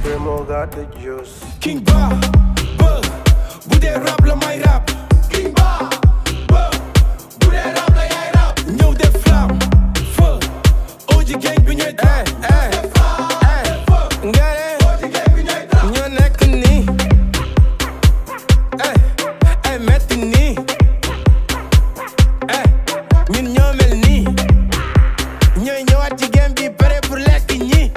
Primo got the juice. King Ba, bu dee rap la may rap. King Ba, bu dee rap la yaay rap. ñëw def flam, feu, OG gang bi ñooy tap. nga ne, ñoo nekk nii. metti nii. ñun ñoo mel nii. ñooy ñëwaat ci game bi pare pour lekk ñi.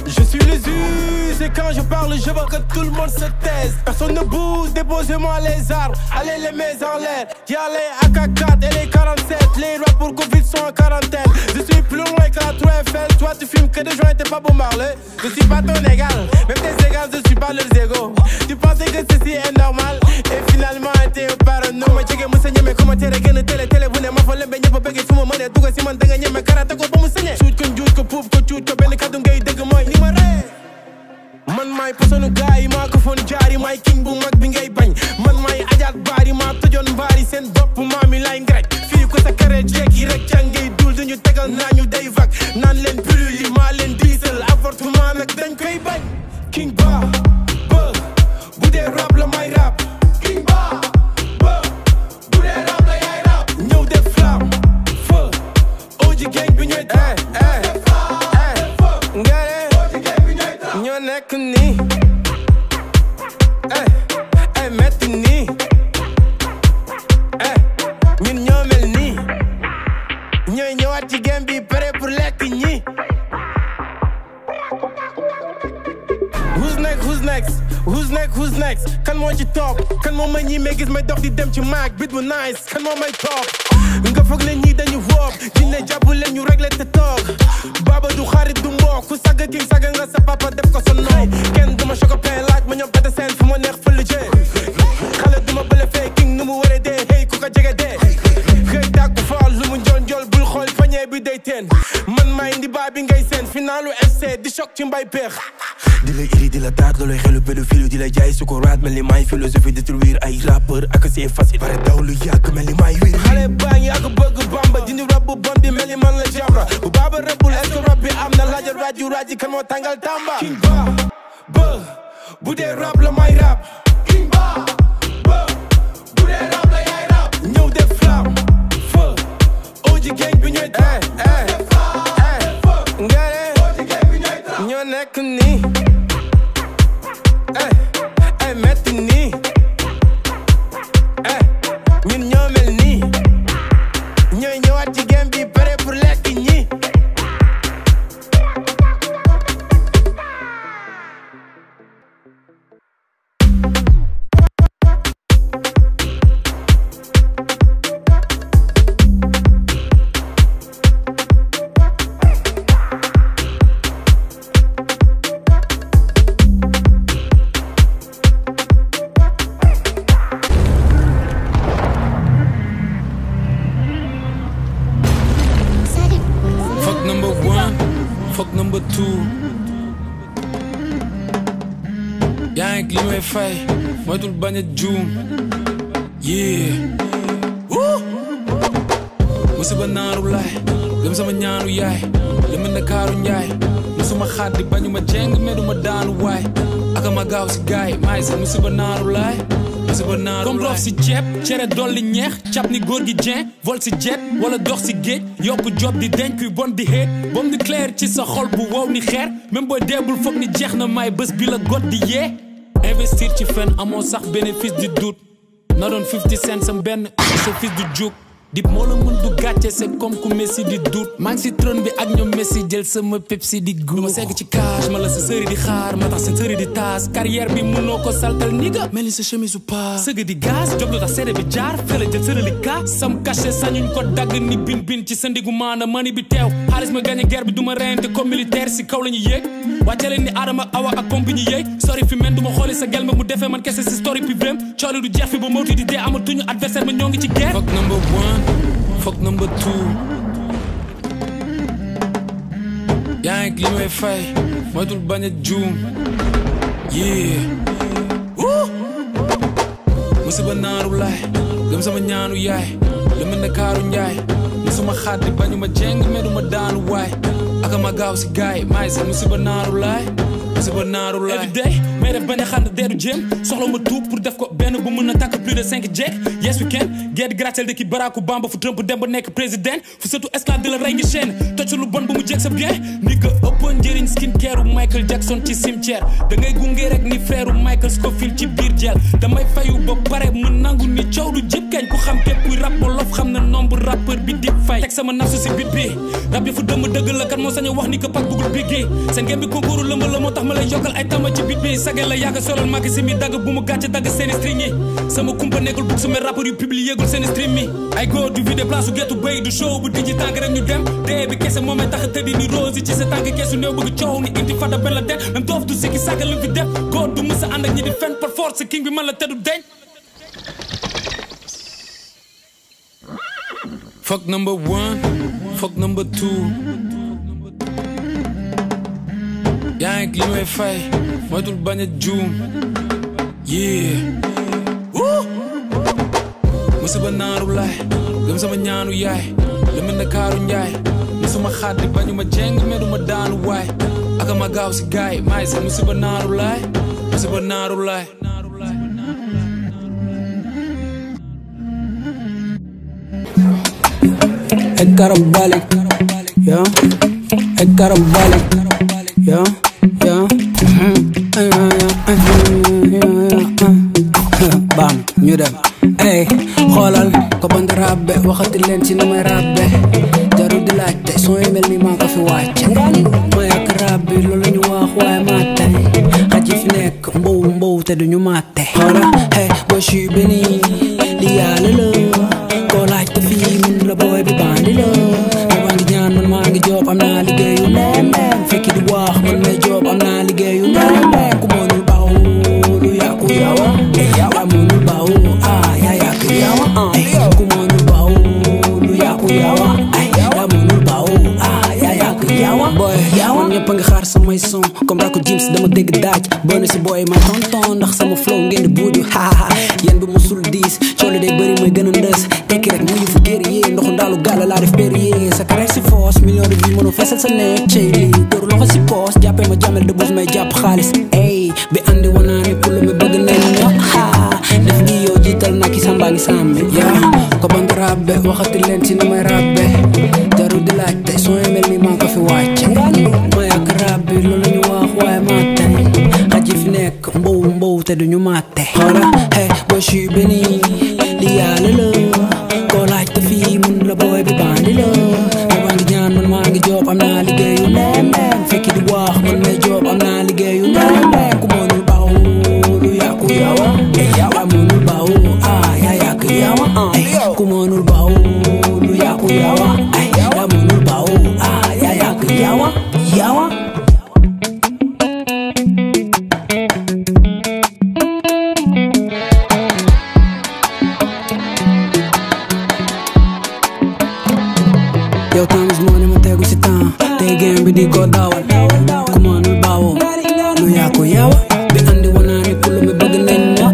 Je suis les us et quand je parle je veux que tout le monde se taise. Personne ne bouge, déposez-moi les armes. Allez les mains en l'air. Y'a les AK4 et les 47. Les rois pour Covid sont en quarantaine. Je suis plus loin que la Tour Eiffel. Toi tu fumes que des joints, t'es pas bon Marley. Je suis pas ton égal, même tes égales je suis pas leurs égaux. Tu pensais que ceci est normal et finalement t'es un parano. Ma jege mu sañe mais comment tere gën a télé bu ne ma fa lembe ñëpp bëgg fu ma mënee dugg si man da nga ñeme karate ko ba mu sañe. Suuj ko njuuj ko puub ko cuuj ko benn kaddu ngay dëgg mooy ni ma ree. Man maay posonu gaay yi maa ko foon jaari maay king bu mag bi ngay bañ. Man maay ajaat baari maa tojoon mbaari seen bopp maami lay ngraj. fii ko sa kare jekki rek jàngay dul duñu tegal naa ñu day vag naan leen pilule yi maa leen diisal avortement nag dañ koy bañ. King Ba, bu dee rap la may rap. King Ba, bu dee rap la yaay rap. ñëw def flam, feu, OG gang bi ñooy tap. nga ne, ñoo nekk nii. metti nii. ñun ñoo mel nii. ñooy ñëwaat ci game bi pare pour lekk ñi. Who's next, who's next? Who's next, who's next? Kan moo ci toog kan moo ma ñii may gis may dox di dem ci maag bit bu nice kan moo may toog nga foog ne ñii dañu wóob dina jàpp leen ñu réglé te toog baba du xarit du mbokk ku saga king saga nga sa papa def ko sa nooy kenn duma chocopin laaj ma ñoom bete seen fu ma neex fële jee xale duma bële fee king nu mu waree dee hey ku ko jege dee xëy dàkku faal lu mu njool njool bul xool fañee bi day teen man maay indi baa bi ngay seen finalu FC di choc ci mbay peex di la iri di la taat looloy xelu pédophile di la jaay sukuraat mel ni maay philosophie détruire ay rappeur ak c'est facile pare daw lu yàgg mel ni maay wiir xale baa ngi yàgg bëgg bamba dindi rab bu bon bi mel ni man la jabra bu baaba rëbbul est-ce que rab bi am na laajal rajo raji kan moo tàngal tamba King Ba bu dee rap la may rap King Ba bu dee rap la yaay rap ñëw def flam feu OG gang bi ñooy tap nga ne ñoo nekk nii. metti nii. ñun ñoo mel nii. ñooy ñëwaat ci game bi pare pour lekk ñi. Number 2 yaa ngi li may fay moytul bañ a juum yeah musiba naaru laay gëm sama ñaanu yaay li mel ne kaaru njaay musuma xaddi bañu ma jeng meduma daanu waay aka ma gaaw si gaay maay sa musiba naaru laay comme roof si ceeb cere dolli ñeex cap ni góor gi jeen vol si jet wala dox si géej yokku job di denc kuy bon di xeet bom di clair ci sa xol bu wow ni xeer même booy deebul foog ni jeex na may bés bi la got di yee investir ci fen amoo sax bénéfice du doute na doon 50 cents sam benn sa fils du juk dip moo la mën du gàcce c'est comme ku Messi di doute maa ngi si trône bi ak ñoom Messi jël sama Pepsi di guur ma segg ci cage ma la sa sëri di xaar ma tax seen sëri di taas carrière bi mënoo ko saltal ni nga mel ni sa chemise ou pas sëgg di gaz job lu tax seede bi jaar fële jël sërali ka sam caché sañuñ ko dagg ni bin ci sa ndigu maana mani bi teew xaalis ma gagné guerre bi du ma reyante comme militaire si kaw la ñu yéeg wàcce leen ni Adama Awa ak pompe ñu yéeg sori fi men du ma xooli sa gel ma mu defee man kese si story pi vrem cooli du jeex fi ba mawti di dee amatuñu adversaire ma ñoo ngi ci guerre fuck number 1 fuck number 2 yaa ngi li may fay moytul bañ a juum yeah musiba naaru laay gëm sama ñaanu yaay lu mel ne kaaru njaay musuma xaddi bañu ma jeng meduma daanu waay aka ma gaaw si gaay maay sa musiba naaru laay musiba naaru laay every day may def bañ a xànd deedu jéem soxla ma tuub pour def ko benn bu mën a takk plus de 5 jeeg yes we can get gratel de ki Barack Obama fu Trump dem ba nekk président fu surtout esclave de la rey ngi chaîne toj lu bon ba mu jeeg sa bien ni ko ëpp njëriñ skin care u Michael Jackson ci cimetière da ngay gunge rek ni frère u Michael Scofield ci biir jeel damay fayu ba pare mu nangu ni coow du jëp kañ ku xam képp kuy rap wolof xam na nombre rappeur bi di fay teg sama nafsu si bit bi rap yi fu dëmm dëgg la kan moo sañ a wax ni ko pak bugul biggi seen ngeen bi concours lëmba la moo tax ma lay yokkal ay tama ci bit bi sage la yàgg solal màgg si mi dagg bu mu gàcce dagg seeni string yi sama kumpa nekkul bug su me rappeur yu publié gul seeni stream mi ay góor du vide place su gettu béy du show bu dijji tànk rek ñu dem dee bi kese moomay tax a tëddi ni rose ci sa tànk keesu néew bëgg coow ni inti fada benn la den même doof du sikki sàgga lim fi def góor du mësa ànd ak ñi di fen par force king bi man la tëddu deñ fuck number 1 fuck number 2 yaa ngi li may fay moytul bañ a juum yeah musiba naaru laay gëm sama ñaanu yaay lu mel ne kaaru njaay musuma xaddi bañu ma jeng meduma daanu waay aka ma gaaw si gaay maay sa musiba naaru laay musiba naaru laay ek karambalik ya ek karambalik ya ya bam ñu dem ey xoolal ko band rabbe waxati leen ci nu may rabbe jarul di laajte son yi mel ni maa ko fi wàcce ma yak rabbi loolu ñu wax waaye maa tey xaj yi fi nekk mbow te duñu maate xoolal hey boo suis beni li yàlla la koo laajte fii min la booy bi bandi la maa ngi ñaan man maa ngi job am naa liggéeyu leen fekki di wax man may job am naa liggéeyu leen ku mënul baaw lu yàqu yawa yaa mënul baaw yaa yàqu yawa ku mënul baaw lu yàqu yawa yaa mënul baaw yaa yàqu yawa boy man ñëpp a ngi xaar samay son comme rako James dama dégg daaj boone si boy ma tonton ndax sama flow ngeen di buuju yéen bi musul diis coole day bëri mooy gën a ndës tekki rek mu fu guerrier ndoxu ndaalu gàlla laa def périer sa carré si force million de vues mënu fesal sa nekk cey lii dóoru loxo si poos jàppee ma jamel de buus may jàpp xaalis ey bi andi wanaa ni pour mi bëgg nañ ño def gi yow jiital naa ki sambaa ngi sàmmi yaa ko band rabbe waxati leen ci nu may rabbe jarul di laajte son yi mel ni maa ko fi wàcce ma yak rabbi loolu ñu wax waaye maa tey xaj yi fi nekk mbow te duñu maate xoola hey boo suis beni li yàlla la koo laajte fii mun la booy bi bandi la maa ngi ñaan man maa ngi job am naa liggéeyu leen fekki di wax man may job am naa liggéeyu leen ku mënul baaw lu yàqu yawa yaa mënul baaw yaa yàqu yawa ku mënul baaw lu yàqu yawa yaa mënul baaw yaa yàqu yawa yow temps moo ne ma tegu si temps tey game bi di ko dawal ku mënul baawoo lu yàqu yawa bi andi wanaa ni pour mi bëgg nañ ma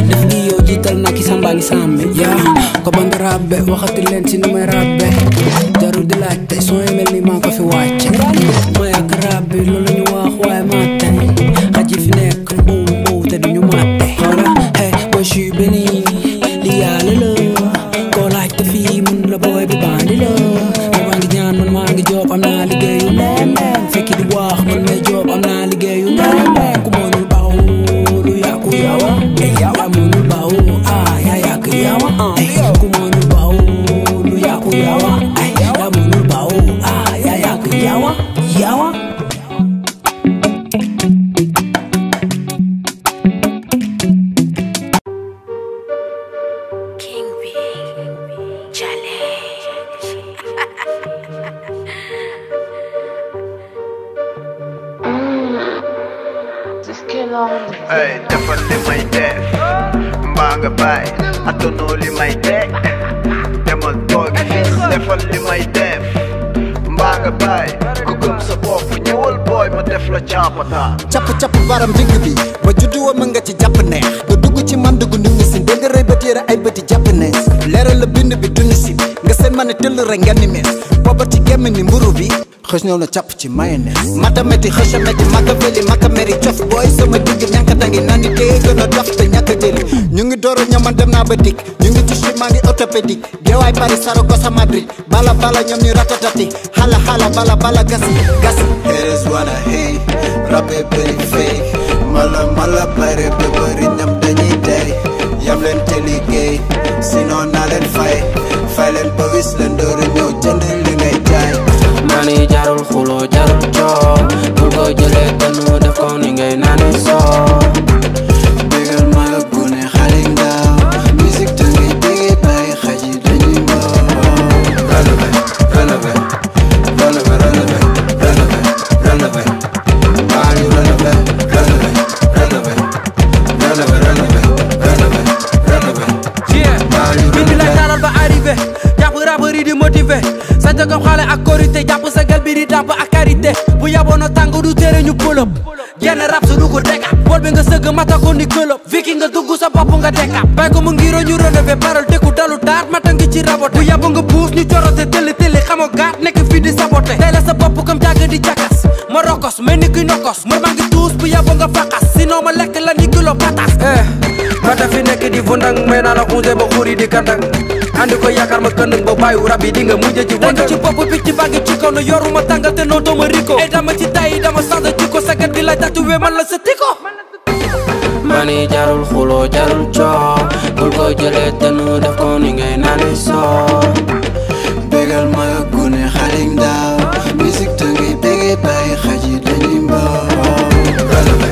def gi yow jiital naa ki sambaa ngi sàmmi yaa ko band rabbe waxati leen ci nu may rabbe jarul di laajte son yi mel ni maa ko fi wàcce ma yak rabbi loolu ñu wax waaye maa tey xaj yi fi nekk mbow te duñu maate xoola hey boo suis beni li yàlla la koo laajte fii mun la booy bi bandi la maa ngi ñaan man maa ngi job am naa liggéeyu leen fekki di wax man may job am naa liggéeyu leen ku mënul baaw lu yàqu yawa yaa mënul baaw yaa yàqu yawa ku mënul baaw lu yàqu yawa yaa mënul baaw yaa yàqu yawa King B Challenge. Just kill on Hey, defal li may def mbaa nga bàyyi attanoo li may teg demal toog defal li may def mbaa nga bàyyi ku gëm sa bopp ñëwal booy ma def la caapata capp baram digg bi ba juddu woon ma nga ci jàpp neex nga dugg ci man dugg nu ngi si yëre ay bëti japonais leeral la bind bi dund si nga seen ma ne tëll rek ngeen ni mees booba ci gémm ni mburu bi xës ñëw na càpp ci mayonnaise matameti xëcameti makaveli makameri cof booy sama digg ñànka dangi nani téye gën a dof te ñàkk a jëli ñu ngi door a ñëw man dem naa ba dikk ñu ngi ci maa ngi orthopédique Géewaay Paris Saragossa Madrid bala bala ñoom ñu ratatati xala xala bala bala gasi gasi haters wanna hate rappe bëri fake mala bare be bëri ñam dañuy dey yam leen te liggéey sinon naa leen fay leen ba wis leen door a ñëw jënd li ngay jaay mani jarul xulo jarul coow bul ko jëlee tanu def ko ni ngay nani soo bégal ma la gune xale ndaw musique te ngay bégee bàyyi xaj yi dañuy mboo relevé baañu relevé bindi lay taalal ba arrivé jàpp rappeur yi di motivé sa jogom xale ak korité jàpp sa gal bi di dàpp ak karité bu yaboona tàng du tere ñu pëlëb genn rap su dugg deka bool bi nga sëgg mata ko ni këlëb fiki nga dugg sa bopp nga deka bay ko mu ngiro ñu relevé parole dëkku dalu daat mata ngi ci raboté bu yabo nga puus ñu corote tëlli tëlli xamoo gaat nekk fii di saboté tey la sa bopp comme jàgg di jakas ma rokos mel ni kuy nokos ma maa ngi tuus bu yabo nga faqas sinon ma lekk la ni kilo patas mata fi nekk di vundang may naa la unge ba xuri di kandang andi ko yaakaar ma këndëng ba bàyyi rab yi di nga mujj ci wëndëng ci bopp picc baa ngi ci kaw na yoruma tàngal te noo dooma riko ay dama ci tay dama sanda ci ko sagat bi lay tatuwee man la sa tiko mani jarul xulo jarul coow bul ko jëlee tenu def ko ni ngay nani soo bégal ma la gune xale ndaw musique te ngay bégee bàyyi xaj yi dañuy mboo relevé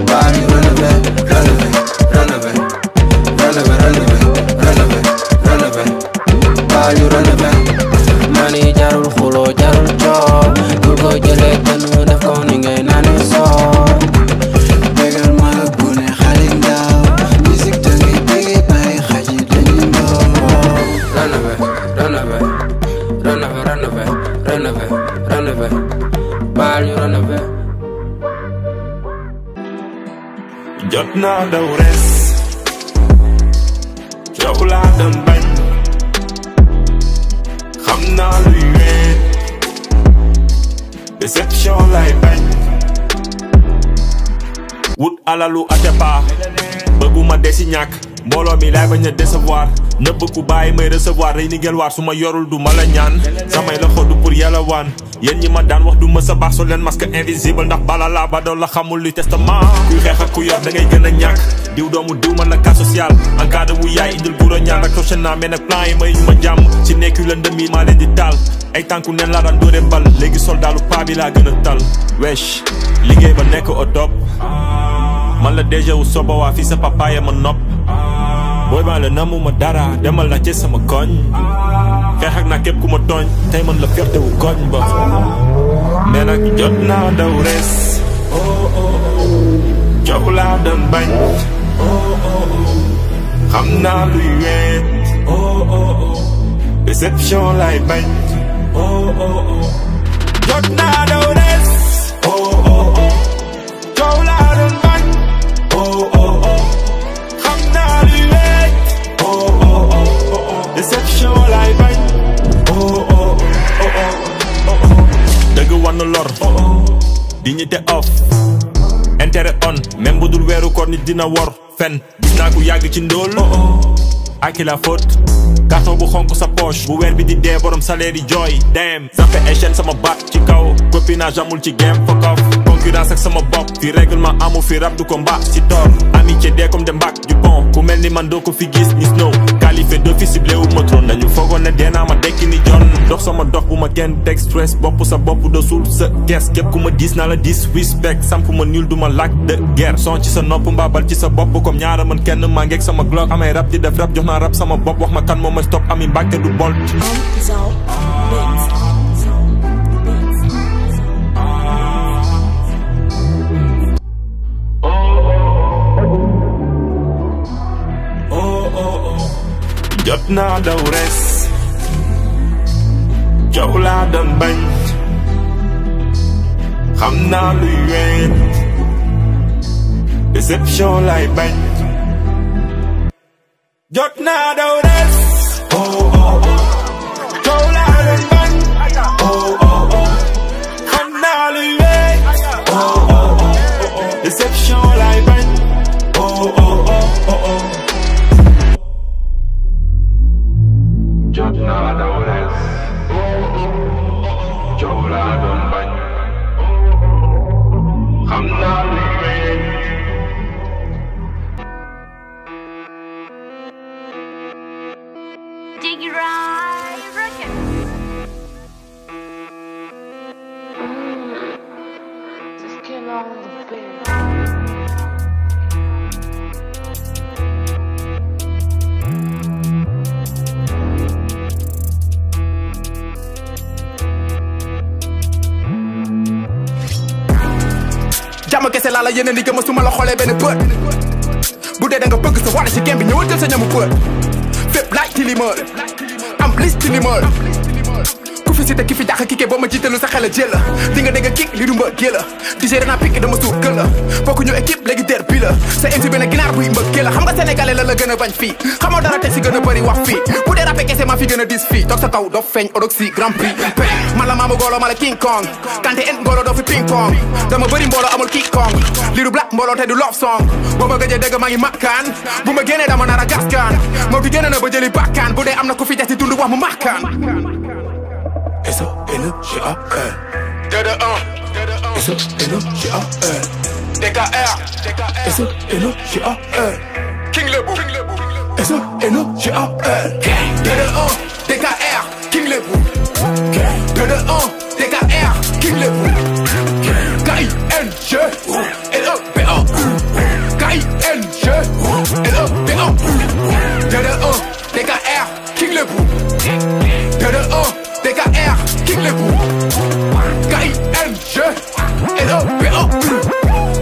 baañu relevé baañu relevé mani jarul xulo jarul coow bul ko jëlee tenu def ko ni ngay nani soo bégal ma la gune xale ndaw musique te ngay bégee bàyyi xaj yi dañuy mboo relevé baañu relevé jot naa daw res yow laa doon bañ xam naa luy weet déception lay bañ wut alalu Atepa bëgguma desi ñàkk mbooloo mi lay bañ a décevoir nëbb ku bàyyi may recevoir rey ni ngel waar su ma yorul du ma la ñaan samay la xodu pour yalawaan yéen ñi ma daan wax du ma sa baax so leen masque invisible ndax bala laa ba doon la xamul luy testament kuy xeex ak ku yor da ngay gën a ñàkk diw doomu diw man la cas social en cas de wu yaay indil guro ñaan ak tochen naa mais nag plan yi may ñu ma jàmm ci nekku lëndëm yi maa leen di taal ay tànku neen laa daan dóore bal léegi soldaalu paa bi laa gën a tal wesh liggéey ba nekk au top man la déjà wu soba waa fii sa papaaya ma nopp booy baa la namu ma dara demal la ci sama koñ xeex ak naa képp ku ma tooñ tey man la fierté wu koñ ba mais nag jot naa daw res coow laa doon bañ xam naa luy weet déception lay bañ jot naa daw res coow laa doon bañ xam naa luy weet déception lay bañ dëgg war na lor dignité off intérêt on même bu dul weeru koor nit dina wor fen gis naa ku yàgg ci ndóol aki la faute carton bu xonk sa poche bu weer bi di dee borom salaire yi jooy dem zappe ay chaîne sama baat ci kaw copinage amul ci game fuck off concurrence ak sama bopp fi règlement amu fi rab du ko mbaa si tor amitié dee comme de mbak du pont ku mel ni man doo ko fi gis ni snow qualifié d'office ciblé wu ma trône dañu foogoon ne dee naa ma dekki ni jon dox sama dox bu ma kenn teg stress bopp sa bopp de suul sa ges képp ku ma diis naa la disrespect samp ma nul du ma lac de guerre son ci sa nopp mbaabal ci sa bopp comme ñaara man kenn maa ngeeg sama glock amay rap di def rap jox naa rap sama bopp wax ma kan moo ma stop ami mbàkke du bolt jot naa daw res coow laa doon bañ xam naa luy weet déception lay bañ jot naa daw des coow laa doon bañ xam naa luy wey déception lay bañ jot naa daw des coow laa doon bañ xam naa luy wey Diggy Ride Records. Just get on the bed. jàmm kese laa la yeneen di gëm su ma la xoolee benn bët bu dee da nga bëgg sa wàll ci game bi ñëwal jël sa ñamu bët fépp laaj tilimal am lis tilimal ku fi si te ki fi dàq kike boo ma jiitalu sa xel a jël la di nga dégg kik li du mbëgg la digéré naa pikk dama suur gën la bokku ñu équipe léegi der bi la sa inti benn ginaar buy mbëgg la xam nga sénégalais la gën a bañ fii xamoo dara teg si gën a bëri wax fii bu dee rappé kese maa fi gën a dis fii toog sa kaw doo feeñ odoxy grand prix man la maamu goolo ma la king kong kante en ngoolo doo fi ping pong dama bëri mbooloo amul king kong li du black mbooloo te du love song boo ma gëjee dégg maa ngi makkaan bu ma génnee dama nar a gaskaan moo fi génne na ba jëli bakkaan bu dee am na ku fi des si dund wax mu makkaan S-O-N-G-A-R D-D-1 S-O-N-G-A-R D-K-R S-O-N-G-A-R King Lebou S-O-N-G-A-R D-D-1 D-K-R King Lebou D-D-1 D-K-R King Lebou K-I-N-G L-E-B-A-U K-I-N-G L-E-B-A-U D-D-1 D-K-R King Lebou D-D-1 D-K-R King Lebou K-I-N-G L-E-B-A-U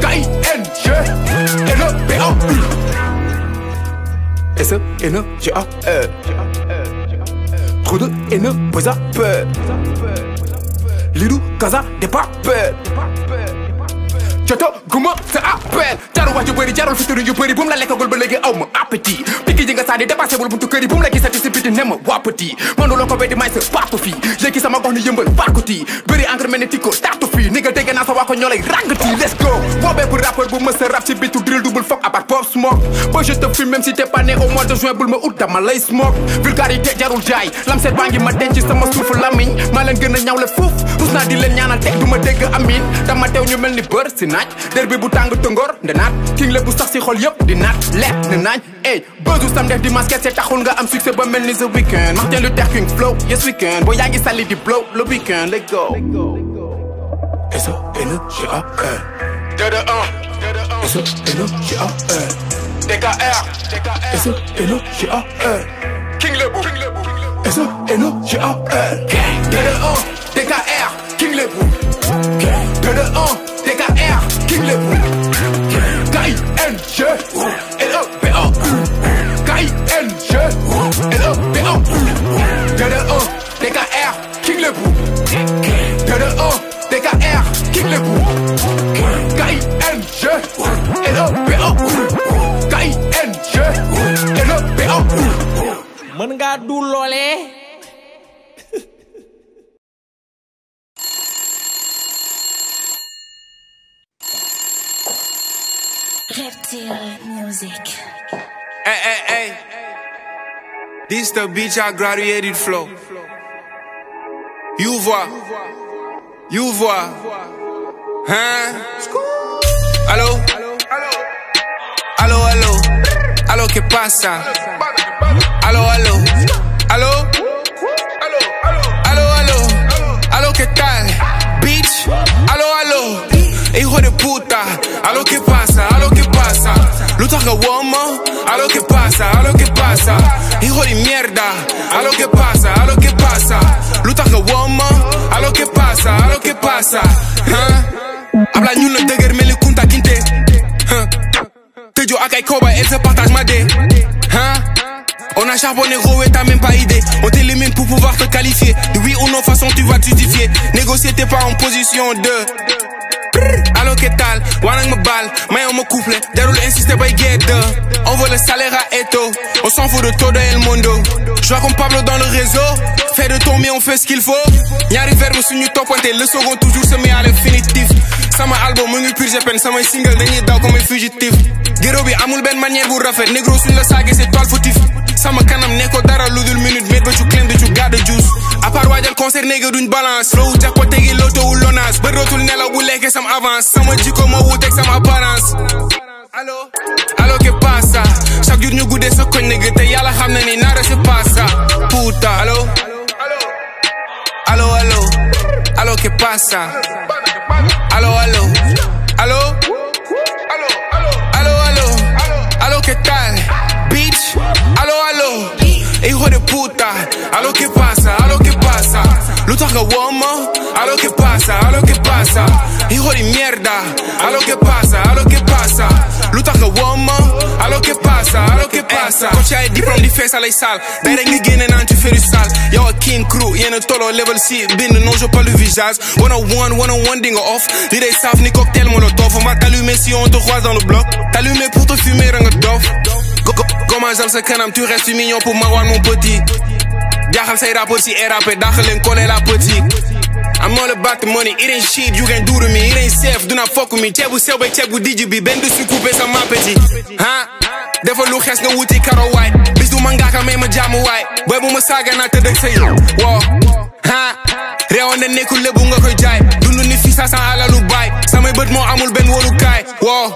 K-I-N-G L-E-B-A-U S-E-N-G-A-R Trop de haine, pose à peur Lidou, Kaza, des papels Joto, guma, sa appel Jaru wax ju bëri jarul fitiri yu bëri bu mu la lekkagul ba léegi aw ma appétit Piki ji nga saa di dépassé bul buntu kër yi bu mu la gisati si biti ne ma wàppati mënu loo ko weddi may sa paatu fii léegi sama gox ni yëmbal bàkkuti bëri encre mel ni tikko taatu fii ni nga dégg naa sa waa ko ñoo lay ràngati let's go boobee bu rappeur bu mës a rap ci bitu drill double fuck abat pop smoke ba je te fume même si t'es pas né au mois de juin bul ma ut dama lay smoke vulgarité jarul jaay lam seet baa ngi ma denc sama suufu lamiñ maa leen gën a ñaaw le fuuf rus naa di leen ñaanal teg du ma dégg amin dama teew ñu mel ni bër si naaj der bi bu tàng tëngoor nde naat king la bu sax si xol yëpp di naat leer ne naañ ey bësu sam def di masque c'est taxul nga am succès ba mel ni the weekend Martin Luther King flow yes weekend boo yaa ngi sali di blow le weekend let's go S-O-N-G-A-R D-D-1 S-O-N-G-A-R D-K-R S-O-N-G-A-R King Lebou S-O-N-G-A-R D-D-1 D-K-R King Lebou D-D-1 D-K-R King Lebou K-I-N-G L-E-B-A-U K-I-N-G L-E-B-A-U D-D-1 D-K-R King Lebou D-D-1 D-K-R King Lebou K-I-N-G L-E-B-A-U K-I-N-G L-E-B-A-U mën ngaa du loolee Reptile Music. Hey, hey, hey. This the bitch I graduated flow. You vois. Hein? Allo? Allo, ¿qué pasa? Allo? Allo, ¿qué tal? Bitch, allo, hijo de puta, allo, ¿qué pasa? Lu tax nga woo ma, allo, ¿qué pasa? Hijo de mierda, allo, ¿qué pasa? Lu tax nga woo ma, allo, ¿qué pasa? Habla ñun la dëgër mel ni Kunta Kinte. Tëjoo ak ay koba, elle se partage ma dé. On a charbonné gros et t'as même pas idée. On t'élimine pour pouvoir te qualifier. De oui ou non façon tu vas te justifier. Négocier t'es pas en position de. Allo allo que tal wanak ma bal mayo ma couple jarul insister bay get on veut le salaire à Eto on s'en fout de todo el mundo je vois comme Pablo dans le réseau fait de ton mieux on fait ce qu'il faut ñaari verbe suñu toppante le second toujours se met à l'infinitif sama album mu ngi purge peine samay single dañuy daw comme fugitif géro bi amul benn manière bu rafet négro suñ la saage c'est toile fautif sama kanam ne ko dara ludul minute mais ba ci claim de ci garde juice à part waajal concert néega duñ balance loo wut ko tegi loto wu lonaas ba dootul nelaw bu lekkee sama avance sama jikko ma wuteeg sama apparence allo que pasa chaque jour ñu guddee sa koñ négg te yàlla xam na ni nara c'est pas ça puta allo que pasa allo que tal bitch allo hijo de puta allo que pasa lu tax nga woo ma allo que pasa hijo de mierda allo que pasa lu tax nga woo ma allo que pasa ko ci ay diplôme di fees alay sal day rek nga génne naan ci feru sal yow ak King Crew yéen a tolloo level si bind non je parle du visage 101 dinga off li day saaf ni cocktail molotov on va t'allumer si on te croise dans le bloc t'allumer pour te fumer nga dof comment j'aime sa kanam tu restes mignon pour Marwan mon petit jaaxal say rapport si RAP daxal leen coller la petit I'm all about the money, it ain't shit you can do to me, it ain't safe, do not fuck with me ceebu sew bay ceebu dijj bi benn du su coupé sama petit defal lu xees nga wuti karo waay bis du ma ngaaka may ma jaamu waay booy bu ma saaga naa tëdd ak say woo réewoon na nekkul lébu nga koy jaay dund ni fii sa san alalu baay samay bët moo amul benn wóolukaay woo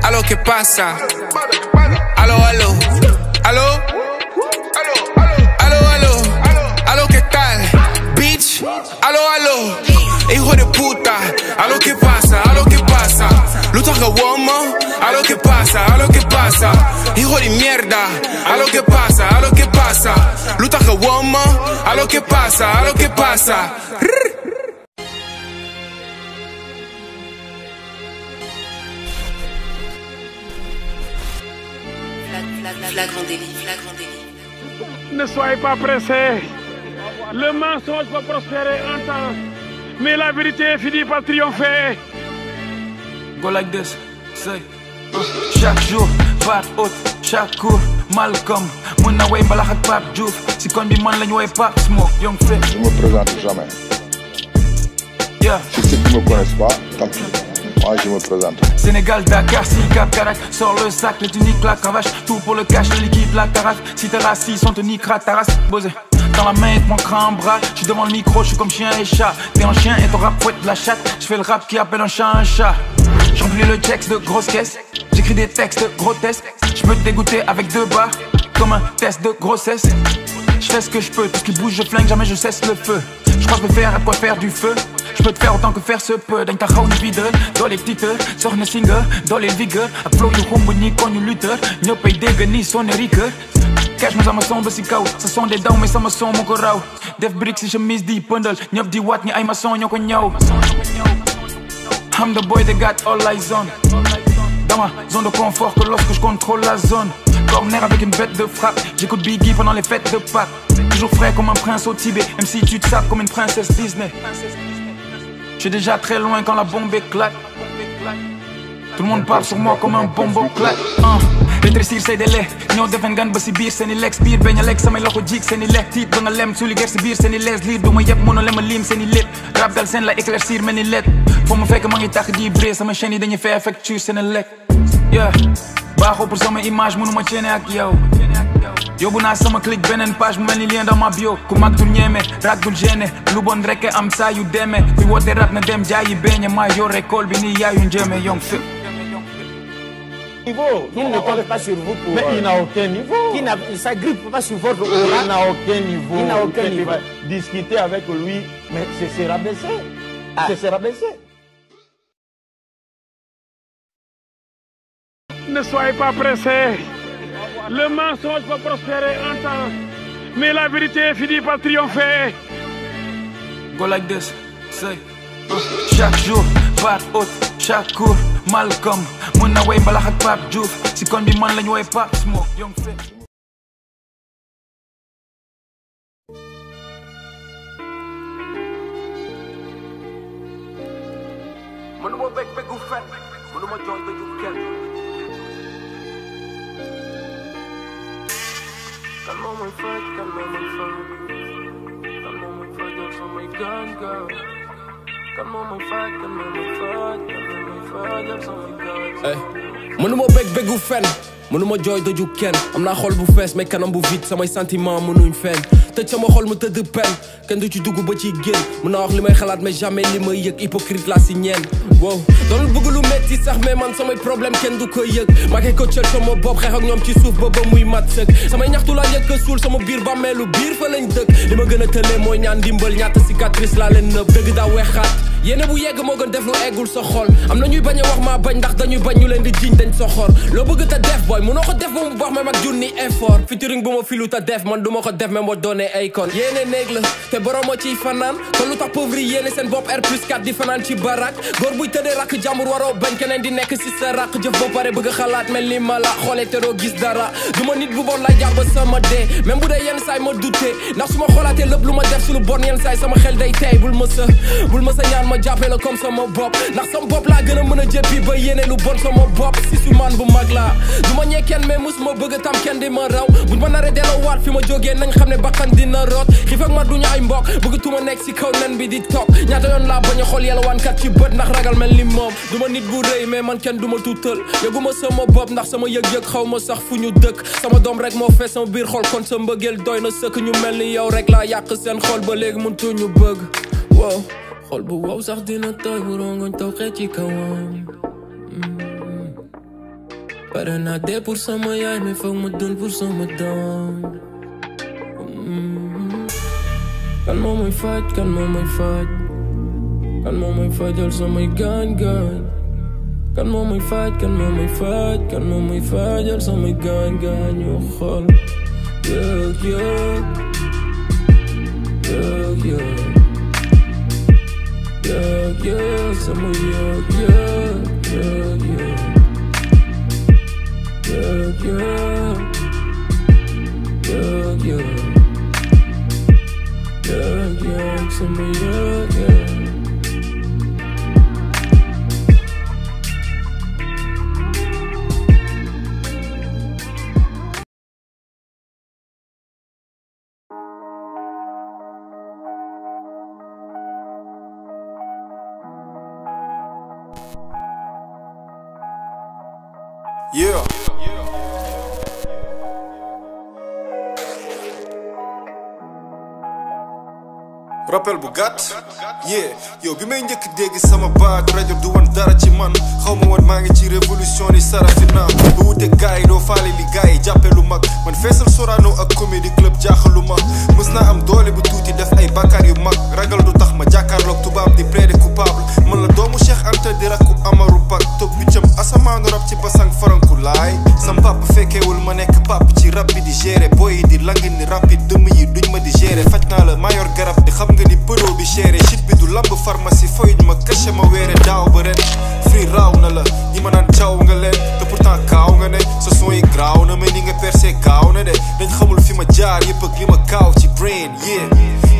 allo que pasa allo que tal bitch allo hijo de puta allo que pasa lu tax nga woo ma allo que pasa hijo de mierda allo que pasa lu tax nga woo ma allo que pasa Flagrant délit. Ne soyez pas pressés. Le mensonge va prospérer un temps, mais la vérité finit par triompher. Go like this, say. Chaque jour, Pape Haute, chaque cours, Malcolm. Mun na way mbalax ak Pape Diouf. Si kon bi man lañ way Pape Smoke, Young Fit. Je me présente jamais. Yeah. Si ceux qui me connaissent pas, tant pis. Moi je me présente. Sénégal, Dakar, si Cap Carac, sors le sac, les tuniques, la cravache, tout pour le cash, le liquide, la carafe. Si t'es raciste, on te niquera ta race. Posé dans la main, mon cran bras. J'suis devant le micro, j'suis comme chien et chat. T'es un chien et ton rap fouette de la chatte. J'fais le rap qui appelle un chat. J'remplis le texte de grosses caisses. J'écris des textes grotesques. J'peux te dégoûter avec 2 barres, comme un test de grossesse. J'fais ce que j'peux, tout ce qui bouge je flingue, jamais je cesse le feu. J'crois que je peux faire à quoi faire du feu. J'peux te faire autant que faire se peut. Dañ taxaw ni videur, doole titeur, soxna singer, doole vigueur. Ak flow yu xumb ni koñu lutteur. ñëppay dégg ni sonne riqueur. Cash ma sama son ba si kaw, sa son de daw mais sama son moo ko raw. Def brick si chemise di pëndal, ñëpp di waat ñi ay ma son ñoo ko ñaw. I'm the boy that got all eyes on. Dans ma zone de confort que lorsque je contrôle la zone. Corner avec une bête de frappe, j'écoute Biggie pendant les fêtes de Pâques. Toujours frais comme un prince au Tibet, même si tu te sapes comme une princesse Disney. J'suis déjà très loin quand la bombe éclate. Tout le monde parle sur moi comme un bombo claque. Rétrécir say délai, ñoo defen gan ba si biir seeni lex biir beñ a lekk samay loxo jig seeni lekk tiit ba nga lem su li ger si biir seeni lees liir du ma yëpp mënu lema lim seeni lépp rap dal seen la éclaircir mel ni let foo ma fekk ma ngi tax di bré sama chaîne yi dañuy fay effectuer seeni lekk yeah baaxoo pour sama image mënu ma ceene ak yow yóbbu naa sama click beneen page mu mel ni lien dans ma bio ku mag dul ñeeme rat dul gêné lu bon rek am saa yu demee kuy woote rap na dem jaayi beñe maa yor école bi nii yaayu njëme Young Fit. Il ne compte pas sur vous pour... Mais il n'a aucun niveau. Il ne s'agrippe pas sur votre aura. Il n'a aucun niveau. Il n'a aucun niveau. Discuter avec lui, mais c'est se rabaisser. C'est se rabaisser. Ne soyez pas pressés. Le mensonge va prospérer un temps, mais la vérité finit par triompher. Go like this, say. Chaque jour, Pape Haute, chaque cours, Malcolm. Mun na way mbalax ak Pape Diouf. Si kon bi man lañ way Pape Smoke, Young Fit. mënuma bég bégu fen mënuma jooy dëju kenn kan moo may faj kan moo may faj kan moo may fajal samay gaañ-gaañ kan moo may faj kan moo may faj kan moo may fajal samay gaañ-gaañ mënuma bég bégu fen mënuma jooy dëju kenn am naa xol bu fees mais kanam bu vide samay sentiment mënuñ fenn tëj sama xol mu tëdd pen kenn du ci dugg ba ci génn mën naa wax li may xalaat mais jamais li may yëg hypocrite la si ñeen wow doon bëgg lu metti sax mais man samay problème kenn du ko yëg maa ngi ko cël sama bopp xeex ak ñoom ci suuf ba muy mat sëg samay ñaxtu laa yëg suul sama biir bàmmeelu biir fa lañ dëkk li ma gën a tëlee mooy ñaan ndimbal ñaata cicatrice laa leen nëb dëgg daa weexaat yéene bu yegg moo gën def lu eggul sa xol am na ñuy bañ a wax maa bañ ndax dañuy bañ ñu leen di jiñ dañ soxor loo bëgg te def boy mënoo ko def ba mu baax même ak junni effort featuring bu ma filu te def man du ma ko def même boo doonee ay kon yéene néeg la te borom moo ciy fanaan kon lu tax pauvre yi yéene seen bopp R+4 di fanaan ci barak góor buy tëddee rakk jàmbur waroo bañ keneen di nekk si sa rakk jëf ba pare bëgg xalaat mel ni mala xoolee te doo gis dara du ma nit bu bon lay jàpp ba sama dee même bu dee yenn saay ma dutee ndax su ma xoolaatee lépp lu ma def su lu bon yenn saay sama xel day tey bul ma sa ñaan ma jàppee la comme sama bopp ndax sama bopp laa gën a mën a jëppi ba yéene lu bon sama bopp si su man bu mag laa du ma ñee kenn mais mus ma bëgg tam kenn di ma raw buñ ma naree delloo waat fi ma jógee nañ xam ne bakkan dina root xiif ak ma duñu ay mbokk bëgg tuma nekk si kaw nen bi di toog ñaata yoon laa bañ a xool yalwaankat ci bët ndax ragal mel ni moom du ma nit bu rëy mais man kenn du ma tuutal yëguma sama bopp ndax sama yëg-yëg xaw ma sax fu ñu dëkk sama doom rek moo fees sama biir xol kon sa mbëggeel doy na sëkk ñu mel ni yow rek laa yàq seen xol ba léegi mëntuñu bëgg wow xol bu wow sax dina tooy bu rongoñ taw xee ci kawam pare naa dee pour sama yaay mais foog ma dund pour sama doom kan moo may faj kan moo may faj kan moo may fajal samay gaañ-gaañ kan moo may faj kan moo may faj kan moo may fajal samay gaañ-gaañ yoo xool yëg yëg yëg yëg yëg yëg sama yëg yëg yëg yëg yëg yëg yëg yëg yëg yëg sama yëg yëg Yeah. rappel bu gàtt yeah yow bi may njëkk dégg sama baat rajo du woon dara ci man xaw ma woon maa ngi ci révolution ni Sarafina ba wute gaay doo faale li gaay jàppe lu mag man feesal Sorano ak comédie club jaaxalu ma mës naa am doole bu tuuti def ay bakkaar yu mag ragal du tax ma jàkkaarloog tubaab di plaider coupable man la doomu Cheikh Anta di rakku Amaru Pak toog biccam asamaanu rab ci basang faranku laay sam papa fekkeewul ma nekk pap ci rab bi di gérer boy yi di langi ni rapide dëmm yi duñ ma di gérer faj naa la mayor garab di xam nga ni pëdoo bi chéré shit bi du lamb pharmacie foyuñ ma caché ma weere daaw ba ren free raaw na la ñi ma naan caw nga leen te pourtant kaaw nga ne sa son yi graaw na mais ni nga percé gaaw na de dañ xamul fi ma jaar yëpp ak li ma kaaw ci brain yeah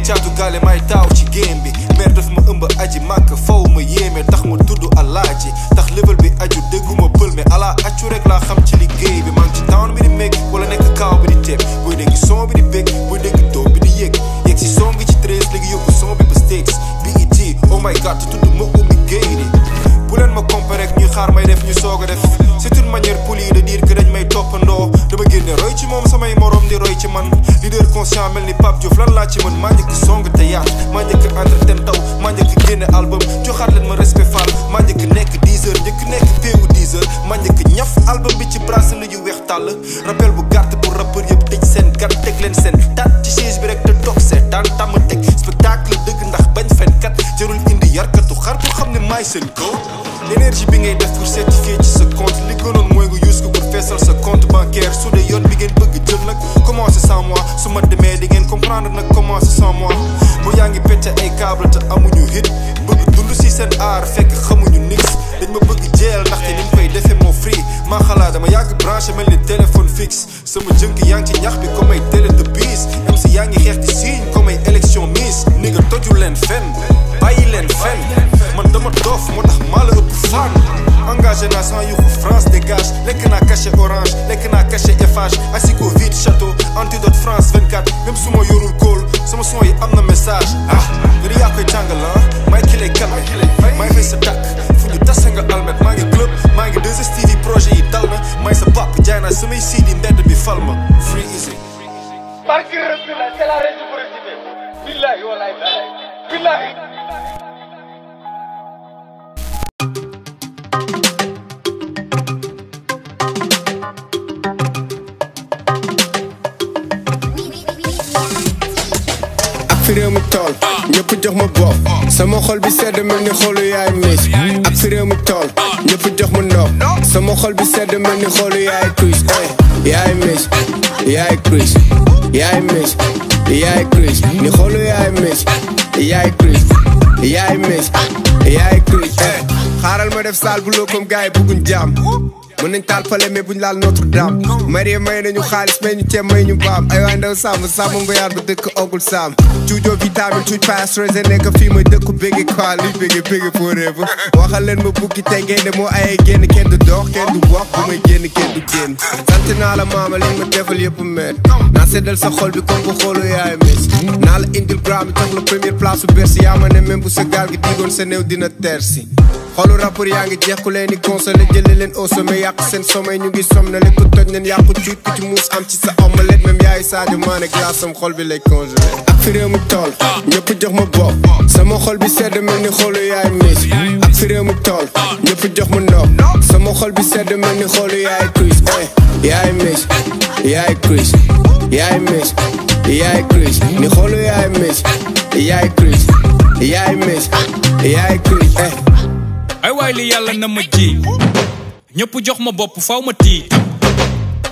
caatu gaale may taaw ci game bi mer daf ma ëmb aji màkk faw ma yéeme tax ma tudd alaaji tax level bi aju dégguma pël mais ala accu rek laa xam ci liggéey bi maa ngi ci town bi di meg wala nekk kaaw bi di teeb booy dégg son bi di bég booy dégg doom bi di yëg yegg si son bi ci 13 léegi yóbbu son bi ba stakes BET oh my god te tudd ma ummi géey di bu leen ma comparé ak ñuy xaar may def ñu soog a def c'est une manière polie de dire que dañ may toppandoo dama génne roy ci moom samay morom di roy ci man leader conscient mel ni Pape Diouf lan laa ci mën maa njëkk song te yaat maa njëkk entretien taw maa njëkk génne album joxaat leen ma respect fall maa njëkk nekk 10 heures njëkk nekk péewu 10 heures maa njëkk ñaf album bi ci bracelet yu weex tàll rappel bu gàtt pour rappeur yëpp tëj seen gat teg leen seen tat ci chaise bi rek te toog seetaan tàmm teg spectacle dëgg ndax bañ fen kat jarul indi yarkatu xar pour xam ne maay seen go l'énergie bi ngay def pour certifier ci sa compte li gënoon mooy nga use ko pour feesal sa compte bancaire su dee yoon bi ngeen bëgg jël nag commencé sans moi su ma demee di ngeen comprendre nag commencé sans moi bu yaa ngi pété ay câble te amuñu hit bëgg dund si seen aar fekk xamuñu nix dañ ma bëgg jeel ndaxte ni ñu koy defee moo free maa xalaat dama yàgg branché mel ni téléphone fixe sama jënk yaa ngi ci ñax bi comme ay télé de bis MC yaa ngi xeex di signe comme ay élection miss ni nga tojul leen fenn bàyyi leen fenn man dama doof moo tax maa la ëpp fan engagé naa sans yuxu France dégage lekk naa cachet orange lekk naa cachet Eiffage asiko vide château antidote France 24 même su ma yorul kóol sama son yi am na message ah yéen yaa koy jàngal ah may ki lay calme may fay sa tàkk fu ñu tase nga almet maa ngi club maa ngi 2STV projet yi dal na may sa pap jaay naa samay CD mbedd bi fal ma free easy barke Rasulullah c'est la réciprocité billahi wallahi billahi fi réew mi tool ñëpp jox ma bopp sama xol bi sedd mel ni xolu yaay miis ak fi réew mi tool ñëpp jox ma ndox sama xol bi sedd mel ni xolu yaay Chris yaay miis yaay Chris yaay miis yaay Chris ni xolu yaay miis yaay Chris yaay miis yaay Chris xaaral ma def saal bu loo comme gars yi bëgguñ jàmm mën nañ taal pale mais buñ laal Notre Dame Marie may nañu xaalis may ñu ceeb may ñu baam ay waay ndaw sàmm sàmm mbayaar ba dëkk ogul sàmm cuujoo vitamine cuuj pastrese nekk fii may dëkku bégge quoi luy bégge forever waxal leen ma bukki tey gaynde moo ayee génn kenn du dox kenn du wax bu may génn kenn du génn sant naa la maama li ma defal yëpp met naa seddal sa xol bi comme bu xoolu yaay mes naa la indil gram bi jox la première place bu Bercy yaa ma ne même bu sa gaal gi digoon sa néew dina tersi xolu rapport yaa ngi jeex ku leen di consolé jële leen au sommet yàq seen sommet ñu ngi som na leen ku toj leen yàqu cuut ku ci muus am ci sa omelette même yaay Sadio Mané glace am xol bi lay congelé ak fi réew mi tool ñëpp jox ma bopp sama xol bi sedd mel ni xolu yaay miis ak fi réew mi tool ñëpp jox ma ndox sama xol bi sedd mel ni xolu yaay Chris yaay miis yaay Chris yaay miis yaay Chris ni xolu yaay miis yaay Chris yaay miis yaay Chris ay waay li yàlla na ma ji ñëpp jox ma bopp faw ma tii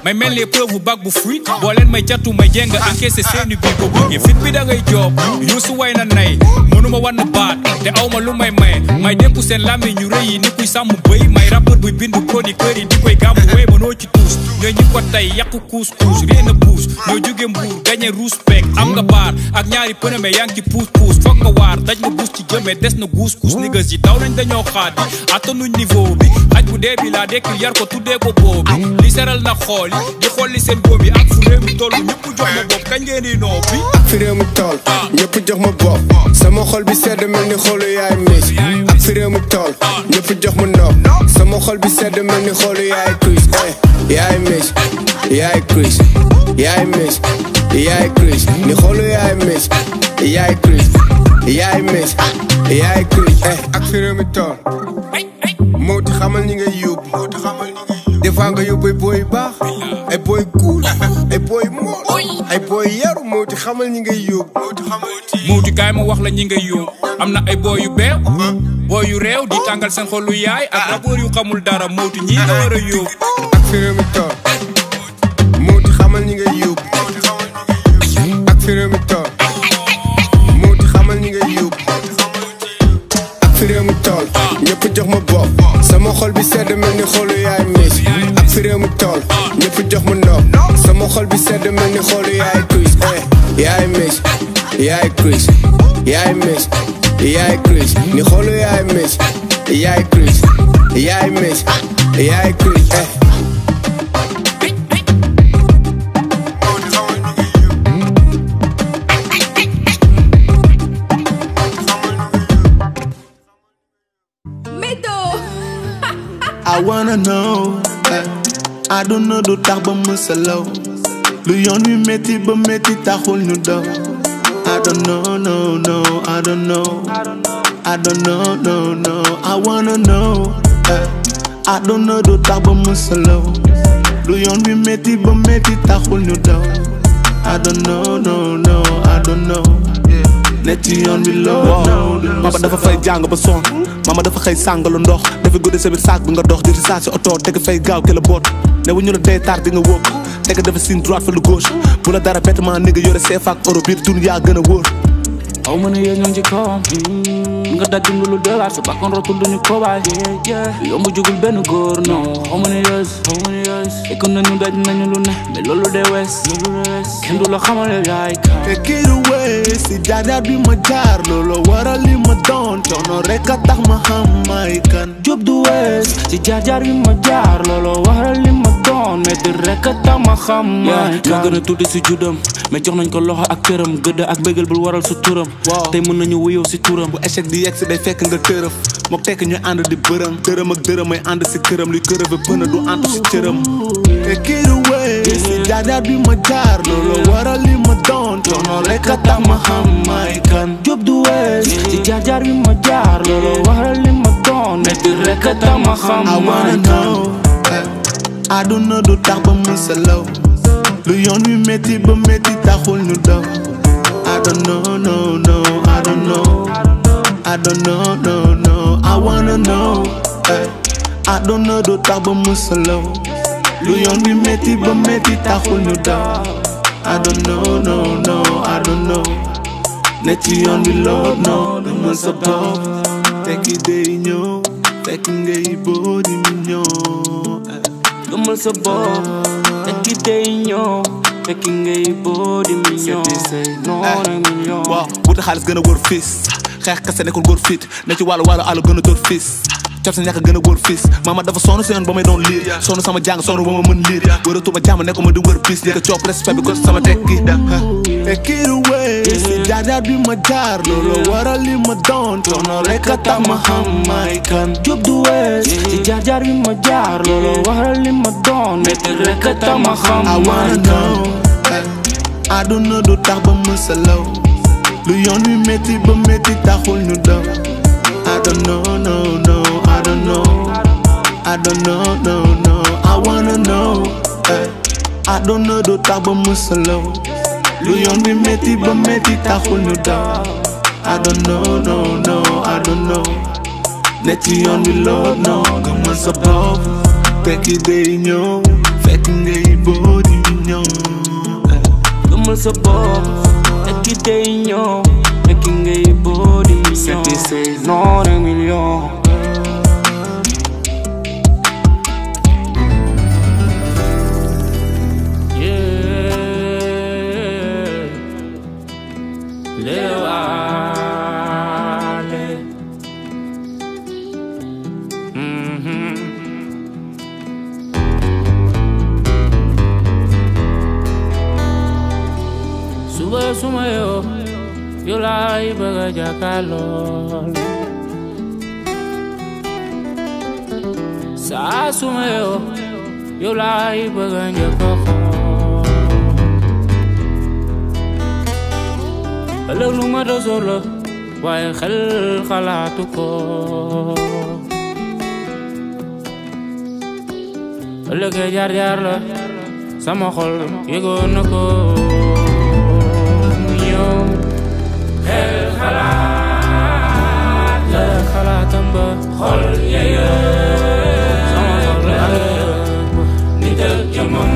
may mel ni preuve bu bag bu fruit boo leen may jattu may jéng encaissé seeni biir ko bëggee fit bi da ngay joob yuusu way na nay mënuma wann baat te aw ma lu may may dénku seen làmmiñ ñu rëy yi ni kuy sàmm bëy may rappeur buy bind chroniqueur yi di koy gàmmu wéy mënoo ci tuus ñooy ñi ko tey yàqu kuus rien a puus ñoo jóge mbuur gañe ruus peek am nga baar ak ñaari pëname yaa ngi ci puus puus foog nga waar daj nga buus ci jëmee des na guus kuus niggas yi daw nañ dañoo xaadi attanuñ niveau bi xaj bu dee bi laa dekkil yar ko tuddee ko boobi li seral na xool yi di xool li seen góob yi ak fu réew mi toll ñëpp jox ma bopp kañ ngeen di noo bi ak fi réew mi tool ñëpp jox ma bopp sama xol bi sedd mel ni xolu yaay miis ak fi réew mi tool ñëpp jox ma ndox sama xol bi sedd mel ni xolu yaay Chris yaay miis yaay Chris yaay miis yaay Chris ni xolu yaay miis yaay Chris yaay miis yaay Chris ak fi réew mi tool moo ti xamal ñi ngay yóbbu des fois nga yóbbu ay booy yu baax ay booy cool ay booy mool ay booy yaru moo ti xamal ñi ngay yóbbu muuti kaay ma wax la ñi ngay yóbbu am na ay booy yu beew booy yu réew di tàngal seen xolu yaay ak rapport yu xamul dara muuti ñi nga war a yóbbu ak fi réew mi tool moo ti xamal ñi ngay yóbbu ak fi réew mi tool moo ti xamal ñi ngay yóbbu ak fi réew mi tool ñëpp jox ma bopp sama xol bi sedd mel ni xolu yaay miis ak fi réew mi tool ñëpp jox ma ndox sama xol bi sedd mel ni xolu yaay Chris yaay miis yaay Chris yaay miis yaay Chris ni xolu yaay miis yaay Chris yaay miis yaay Chris I wanna know I don't know du tax ba mësa law lu yoon wi metti ba metti taxul ñu daw I don't know no I don't know I don't know no I wanna know I don't know du tax ba mësa law lu yoon wi metti ba metti taxul ñu daw I don't know no I don't know netti yoon bi loo mama dafa fay jàng ba son mama dafa xëy sàngalu ndox dafa guddi sa biir saak bi nga dox di risaa si oto teg fay gaaw ki la boot ne wu ñu la dee tard di nga wóog teg dafa sin droite fa lu gauche bu la dara bêtement ni nga yore CFA ak euro biir dun yaa gën a wóor aw ma ne yéen ñoo ci kawam nga daj dund lu doy waar sa bakkan rotul duñu kobaay yomb jugul benn góor non aw ma ne yées fekk nañu daj nañu lu ne mais loolu de wees kenn du la xamal yaay kan take it away si jaar-jaar bi ma jaar loolu waral li ma doon coono rek a tax ma xam may kan Diop du wees si jaar-jaar bi ma jaar loolu waral li ma doon mais di rek a tax ma xam may kan gën a tuuti si juddam mais jox nañ ko loxo ak këram gëdd ak bégal bul waral su turam tey mën nañu wuyoo si turam bu échec di yegg si day fekk nga tërëf mook tekk ñu ànd di bërëm dërëm ak dërëm ay ànd si këram li kërëve pëna du ànd si cëram take it away si jaar-jaar bi ma jaar loolu waral li ma doon coono rek a tax ma xam may kan Diop du wees si jaar-jaar bi ma jaar loolu waral li ma doon mais di rek a tax ma xam I wanna know àdduna du tax ba mu salaw lu yoon wi metti ba metti taxul ñu daw I don't know, no, no, I don't know I don't know, no, no, I wanna know àdduna du tax ba mu salaw lu yoon wi metti ba metti taxul ñu daw I don't know, no, no, I don't know ne ci yoon wi Lord no du mën sa bopp tekki day ñëw fekk ngay boo di mi ñëw gëmal sa bopp tekki day ñëw fekk ngay boo di mi ñëw noonu mi ñëw waaw wuta xaalis gën a wër fis xeex kase nekkul góor fit ne ci wàllu àll gën a dóor fis cop sa ñàkk gën a wër fis mama dafa sonn si yoon ba may doon liir sonn sama jàng sonn ba ma mën liir wëratuma jàmm nekk ma di wër bis njëkk a coop respect bi ko sama tekki take it away si jaar-jaar bi ma jaar loolu waral li ma doon coono rek a tax ma xam may kan Diop du wees si jaar-jaar bi ma jaar loolu waral li ma doon mais di rek a tax ma xam I wanna know àdduna du tax ba mu salaw lu yoon wi metti ba metti taxul ñu daw I don't know, no, no, I don't know I don't know, no, no, I wanna know àdduna du tax ba mu salaw lu yoon wi metti ba metti taxul ñu daw I don't know, no, no, I don't know ne ci yoon wi Lord no nga mën sa bopp tekki day ñëw fekk ngay boo di ñëw gëmal sa bopp tekki day ñëw fekk ngay boo di ñëw noonu million suma yo laay bëgg a jàkkaarlool saa suma yo laay bëgg a njëkk a xool ëllëg lu ma dosoor la waaye xel xalaatu ko ëllëg jaar-jaar la sama xol yëgoon na ko xel xalaat la xalaatam ba xol yeye sama xol la nit ak jëmam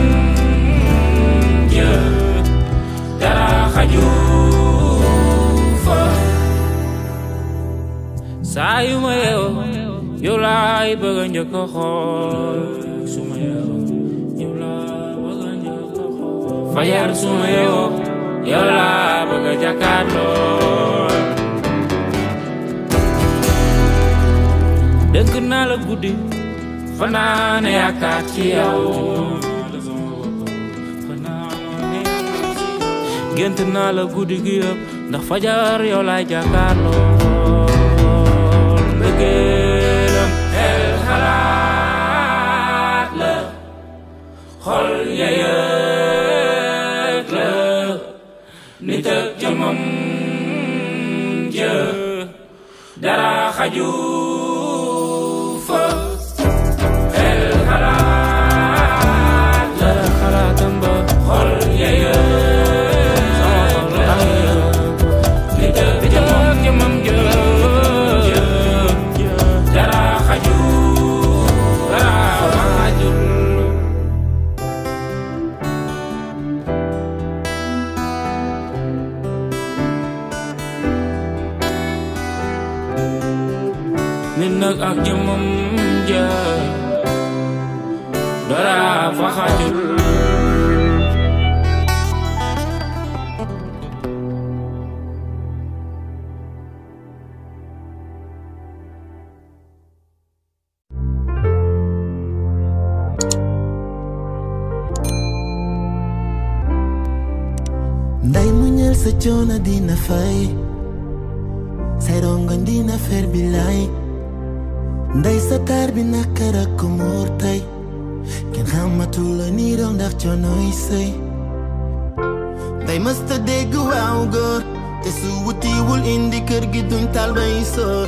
jë dara xaju fa saa yu ma yow laay bëgg a njëkk a xool su ma yow laa bëgg a njëkk a xool fajar su ma yow laa bëgg a jàkkaarloo dëkk naa la guddi fanaane yaakaar ci yow gént naa la guddi gi yëpp ndax fajar yow laay jàkkaarloo mbëggeelam xel xalaat la xol yeyeek la nit ak jëmam jë dara xaju fa xel xalaat la xalaatam ba xol yeye sama xol la nit ak jëmam jë dara xaju nit nag ak jëmam ja dara fa xajul nday muñal sa coono dina fay say rongoñ dina fer bi lay nday sa taar bi nakara ko muur tey kenn xamatul la nii doon ndax coonoy sëy nday mësta dégg waaw góor te su wutiwul indi kër gi duñ tal bay soor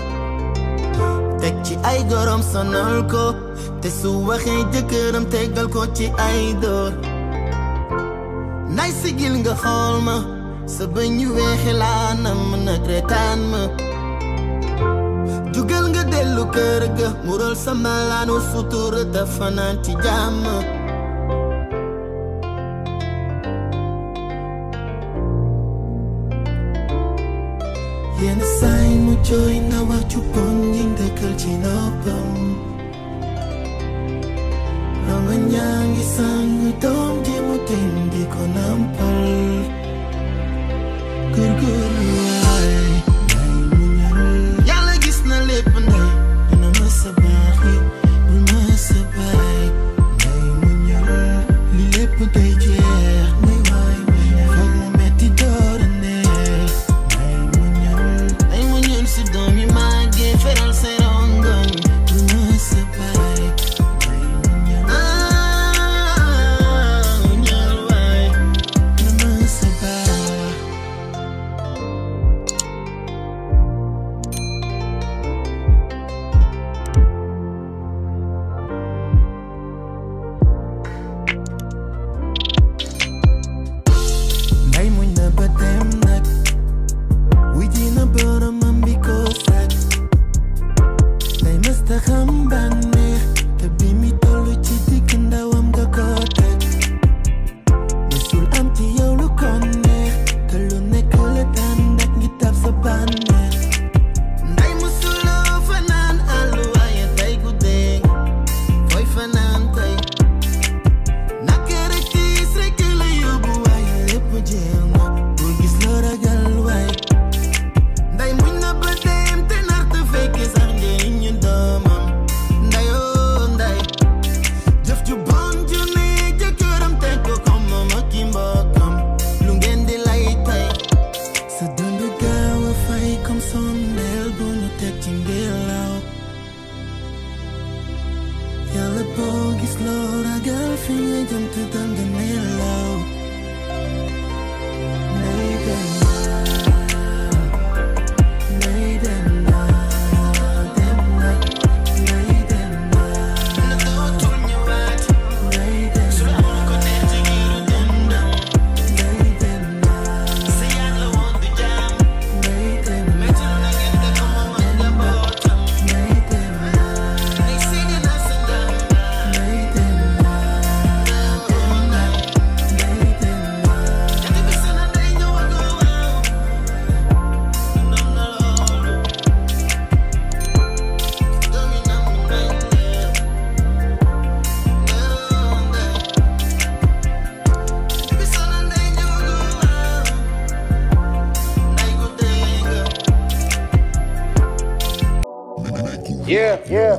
teg ci ay gorom sonal ko te su waxee jëkkëram tegal ko ci ay door nday sigil nga xool ma sa bëñ yu weexe laa nam nag retaan ma jugal nga dellu kër ga mural sa malaanu sutura te fanaan ci jàmm yenn saay mu jooy na wax ju bon ñi dëkkal ci noppam ronga ñaa ngi sang doom ji mu tem di ko nampal gurguru waay yàlla gis na lépp nday dina ma sa baaxi bul ma sa baay nday mu ñëw li lépp day jeex nday waay foog mu metti door a neex nday mu ñëw si doom yi màggee feral say rongoñ bul ma sa baay Yeah.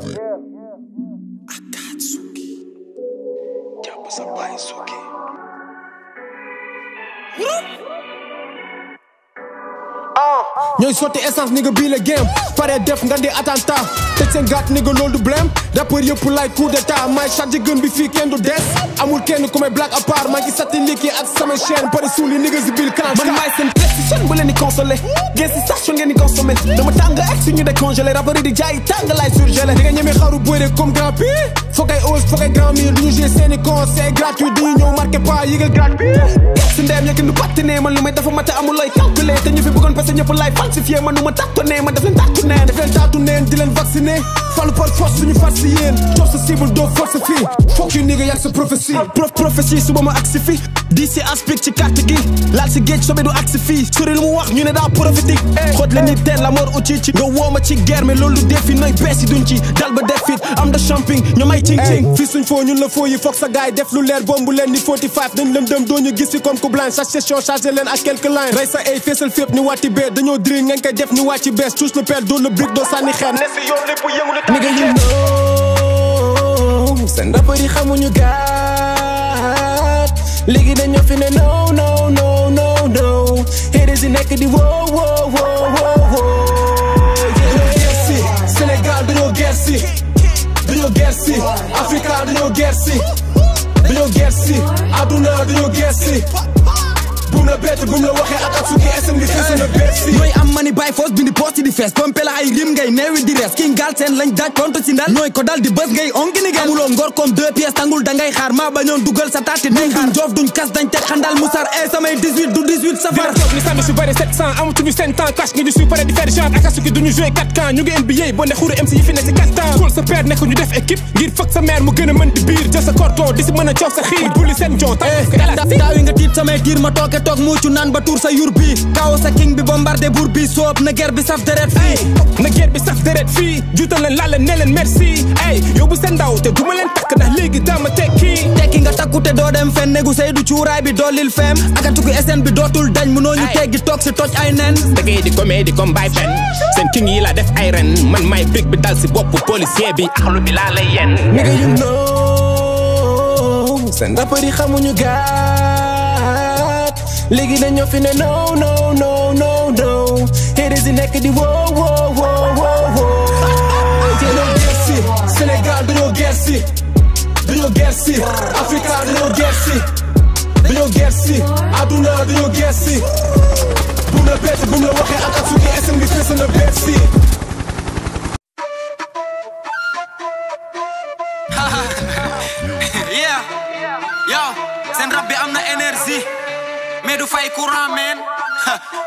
ñooy sotti essence ni nga bii la game pare def nga di attentat teg seen gàtt ni nga loolu du blème rappeur yëpp lay coup d'état may chargé gën bi fii kenn du des amul kenn ku may black à part maa ngi satellite yi ak sama chaîne pare suuli ni nga si biir kanam man maay seen pression bu leen di consolé ngeen si station ngeen di consommé dama tàng ak suñu décongelé rappeur yi di jaay tàng lay surgelé di nga ñemee xaru bëre comme grand P foog ay ose foog ay grand mire du ñu jouer seeni concert gratuit du ñu ñëw marqué pas yëgal grade bi si ndeem yëkk nu patine man lu may dafa mata amul lay calculé te ñu fi bëggoon parce que ñëpp lay falsifié man nu ma tàttonné ma def leen tàttu neen def leen tàttu neen di leen vacciné falu par force suñu fas si yéen jox sa cible doo force fii foog yu ni nga yàgg sa prophétie prophétie suba ma agsi fi di si aspic ci carte gi laal si géej sobe du agsi fii sori lu mu wax ñu ne daa prophétique xoot le nit teen la mor uci ci nga wooma ci guerre mais loolu defi nooy beesi duñ ci dal ba def fit am da champing ñoom ay ting ting fii suñ foo ñun la foo yi foog sa gaay def lu leer bombu leen ni 45 dañ leen dem doo ñu gis fi comme ku blind chaque session chargé leen ak quelques lines rey sa ay feesal fépp ni wàtti bee dañoo dri ngañ koy def ni wàcci bees tous le père doo le brique doo sànni xeer ne si yoon lépp yëngu lu nigga you know seen rappeur yi xamuñu gaat léegi dañoo fi ne no no no no no haters yi nekk di wow wow wow wow gersi Sénégal dañoo gersi dañoo gersi Africa dañoo gersi dañoo gersi aduna dañoo gersi bum la bett bum la waxee ak suki SM gi fees na bersi ñooy am mani bay force bindi post di fees pompe la ay rim ngay neewi di res ki ngal seen lañ daaj konto ci ndal ñooy ko dal di bës ngay ongi ni gel amuloo ngor comme 2 pièces tangul dangay xaar maa bañoon dugal sa taati duñ joof duñ kas dañ teg xandal musar e samay 18 du 18 safar toog ni sànni su bëri 700 amatuñu 5 ans cash nga ñu suy pare di faire genre ak suki duñu jouer 4 camps ñu ngi NBA bo ne xuru MC yi fi ne ci 4 ans xool sa père nekk ñu def équipe ngir fëkk sa mère mu gën a mën di biir jël sa cordon di si mën a coow sa xiir bulli seen jon taawi nga tiit samay tiir ma tooke toog muucu naan ba tour sa yur bi kaw sa king bi bombardé buur bi soob na guerre bi saf deret fii na guerre bi saf deret fii juutal leen laal leen ne leen merci ay yóbbu seen ndaw te duma leen takk ndax léegi dama tekki nga takku te doo dem fen négu say du cuuraay bi doolil fem akatuku SN bi dootul dañ mënoo ñu teggi toog si toj ay nen dëggee di comédie comme bay fen seen king yi la def ay ren man may brique bi dal si bopp policier bi axlu bi laa lay yen nigga you know seen rappeur yi xamuñu gaat léegi dañoo fi ne no no no no no haters yi nekk di wow wow wow wow dañoo gersi Sénégal dañoo gersi dañoo gersi Africa dañoo gersi dañoo gersi aduna dañoo gersi bum la bett bum la waxee ak suki SM gi fees na bersi yeah yo seen rap bi am na énergie mais du fay courant men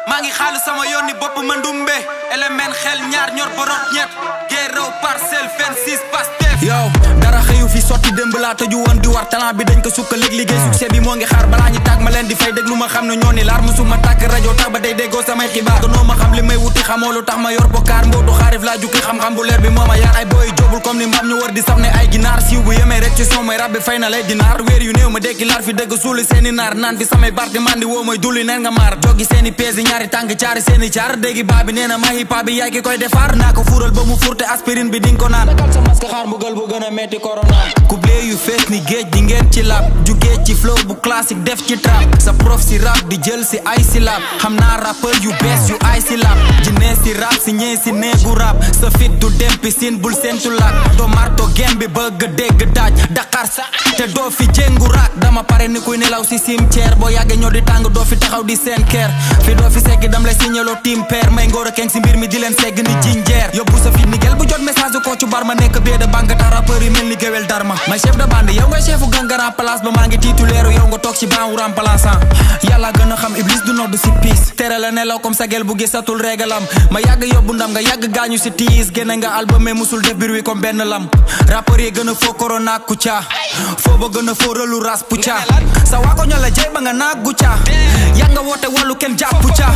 maa ngi xaalu sama yoon ni bopp mandumbe element xel ñaar ñor borot ñett géeraw parcelle 26 Pastef yow dara xëyu fi sotti démb laa tëju woon di war talent bi dañ ko sukka liggéey succès bi moo ngi xaar balaa ñi tàgg ma leen di fay déglu ma xam ne ñoo ni laar musuma tàkk rajo tax ba day déggoo samay xibaar gënoo ma xam li may wuti xamoo lu tax ma yor bokkaar mbootu xaarif laa jukki xam-xam bu leer bi moo ma yar ay booy jobul comme ni mbaam ñu war di saf ne ay ginaar siiw bu yemee rek ci son mooy rab bi fay na lay dinaar weer yu néew ma dekki laar fi dëgg suuli seeni naar naan fi samay barti mandi woo mooy dulli neen nga maar joggi seeni peesi ñaari tànk caari seeni caar déggi baa bi nee na ma hip hop bi yaay ki koy defar naa ko fuural ba mu furte aspirine bi dinga ko naan dagal sa masque xaar mbugal bu gën a metti corona couplé yu fees ni géej di ngeen ci lab jugee ci flow bu classique def ci trap sa prof si rap di jël si ay si lab xam naa rappeur yu bees yu ay si lab ji nee si rap si ñee si neegu rap sa fit du dem piscine bul seentu laak doo marto gem bi bëgg dégg daaj Dakar sa te doo fi jéngu raak dama pare ni kuy nelaw si cimetière boo yàggee ñoo di tàng doo fi taxaw di seen keer fi doo fi segg dam lay signaloo team père may ngóor a keng si mbir mi di leen segg ni jinjeer yóbbu sa fit ni gel bu jot message ko ci bar ma nekk bee de banque ta rappeur yi mel ni géwél darma may chef de bande yow nga chefu gangara place ba maa ngi titulaire yow nga toog ci ban wu remplaçant yàlla gën a xam iblis du nodd si piis tere la nelaw comme sa gel bu gisatul régalam ma yàgg yóbbu ndam nga yàgg gaañu si tiis génne nga album mais musul def bir wi comme benn lam rappeur yi gën a foo corona kuca foo ba gën a foo relu ras puca sa waa ko ñoo la jey ba nga naag guca yàgg nga woote wàllu kenn jàpp puca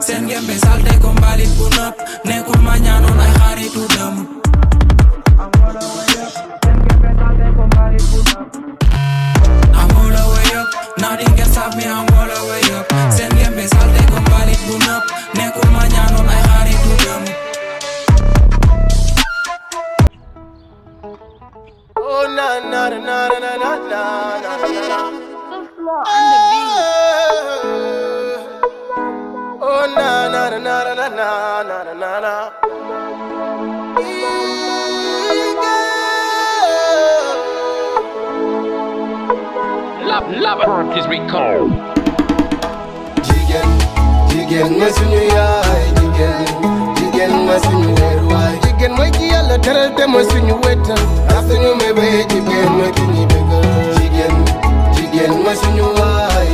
Send game be salte con balit pun up nekul ma ñaanon ay xaritu dem I'm all the way up nothing can stop me I'm all the way up send game be salte con balit pun up nekul ma ñaanon ay xaritu dem Oh na na na na na na na na Oh na na na na na na na na na. Love is recalled. Jigéen ma suñu yaay jigéen ma suñu weeruwaay jigéen mooy ki Yàlla teral te ma suñu wetal ak suñu mébé jigéen ma ki ñuy bëggal jigéen ma suñu waay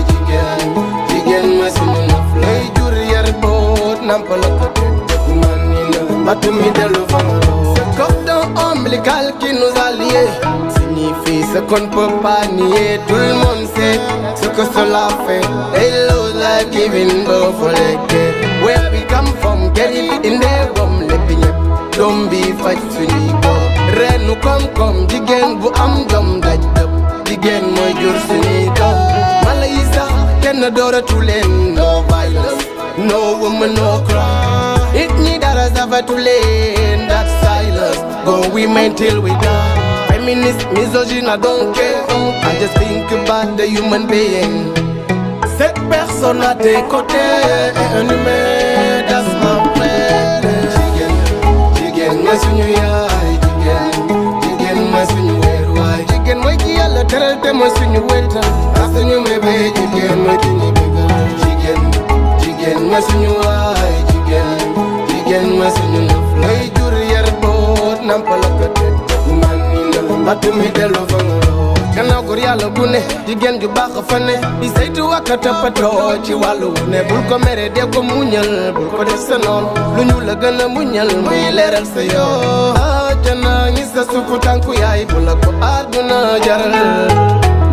jigéen ma suñu naf lay jur yar boot nampal ko te man ni na matu mi dellu fa ombilical qui nous a liés signifie ce qu'on ne peut pas nier. Tout le monde sait ce que cela fait. Hello, life giving birth for the dead. Where we come from, get it in there, lépp ñépp doom bi faj suñuy góor. Reenu koom-koom jigéen bu am jom daj dëpp jigéen mooy jur suñuy doom. Mala yi sax kenn dooratu leen. No violence, no woman, no cry. It ñi dara safatu leen. That silence, go women till we die. Feminist, misogyne, I don't care. I just think about the human being. Cette personne à tes côtés est un humain, that's my friend. Jigéen mooy suñu yaay, jigéen mooy suñu wéeruwaay. Jigéen mooy ki Yàlla teral te mooy suñu wéetal. Ak suñu bébé jigéen mooy ki ñu bëggal. Jigéen mooy suñu waay, jigéen mooy suñu nëf. Lay jur yar boot nampal ak teg bu man ni ndal mbattu mi dellu fa nga loo. Gannaaw góor Yàlla bu ne jigéen ju baax fa ne di saytu ak a toppatoo ci wàllu wu ne. Bul ko mere dee ko muñal, bul ko def sa noon lu ñu la gën a muñal muy leeral sa yoo. Ajana ngi sa suufu tànku yaay bu la ko àdduna jaral.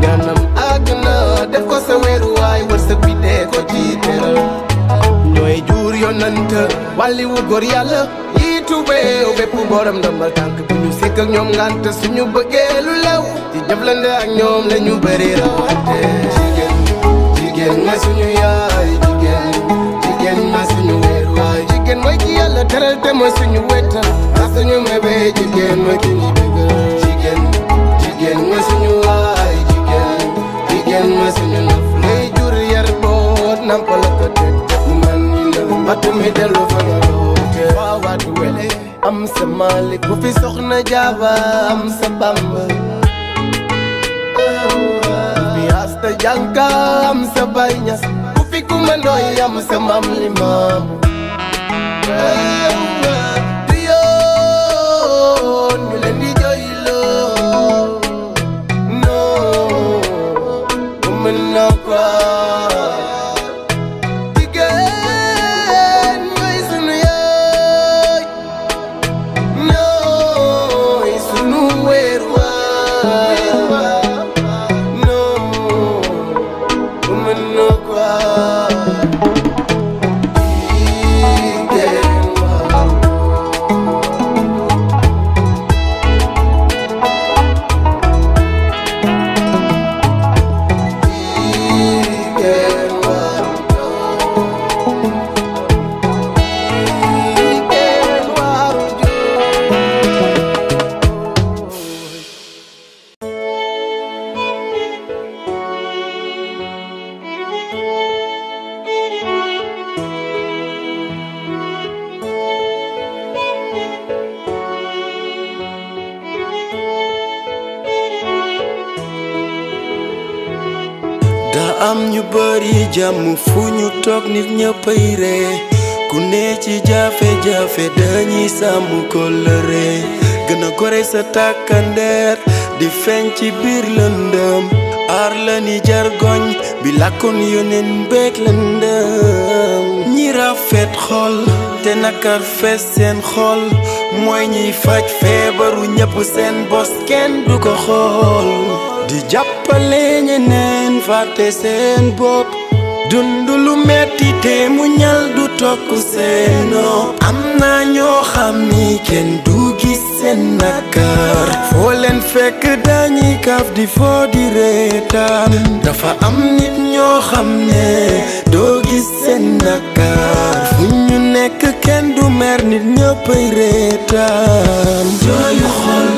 Ñaanam àdduna def ko sa weeruwaay wërsëg bi dee ko ci teral. Ñooy jur yonant wàlli wu góor Yàlla yi tubee bépp borom ndombal tànk bu ñu sekk ak ñoom ngant suñu bëggee lu lew ci jëflante ak ñoom la ñu bëri rawante. Jigéen mooy suñu yaay, jigéen mooy suñu wéeruwaay. Jigéen mooy ki Yàlla teral te mooy suñu wéetal. Ak suñu mébé jigéen mooy ki ñu bëggal. Jigéen mooy suñu waay, jigéen mooy suñu naf. Lay jur yar boot nampal ak teg bu man ni ndal mbattu mi dellu fa nga loote. Waawaatu wele am sa Malik bu fi soxna Jaaba am sa Bamba. Bi asta jànka am sa Baay Ñas bu fi Kumba Ndooy am sa Maam Limaamu. Du yoon ñu leen di jooyloo. Non, bu mën na ko. Jigéen ñooy sunu yaay, ñooy sunu wéeruwaay. Non, bu mën na ko. am ñu bari jàmm fu ñu toog nit ñëppay ree ku ne ci jafe-jafe dañuy sàmm kóllëre gën a gore sa tàkkandeer di feeñ ci biir lëndëm aar la ni jargoñ bi làkkoon yóneen beeg lëndëm ñi rafet xol te nakar fees seen xol mooy ñiy faj feebaru ñëpp seen bos kenn du ko xool di jàppale ñeneen fàtte seen bopp dund lu metti te mu ñal du tokk seenoo am na ñoo xam ni kenn du gis seen nakar foo leen fekk dañuy kaf di foo di reetaan dafa am nit ñoo xam ne doo gis seen nakar fu ñu nekk kenn du mer nit ñëppay reetaan jooyu xol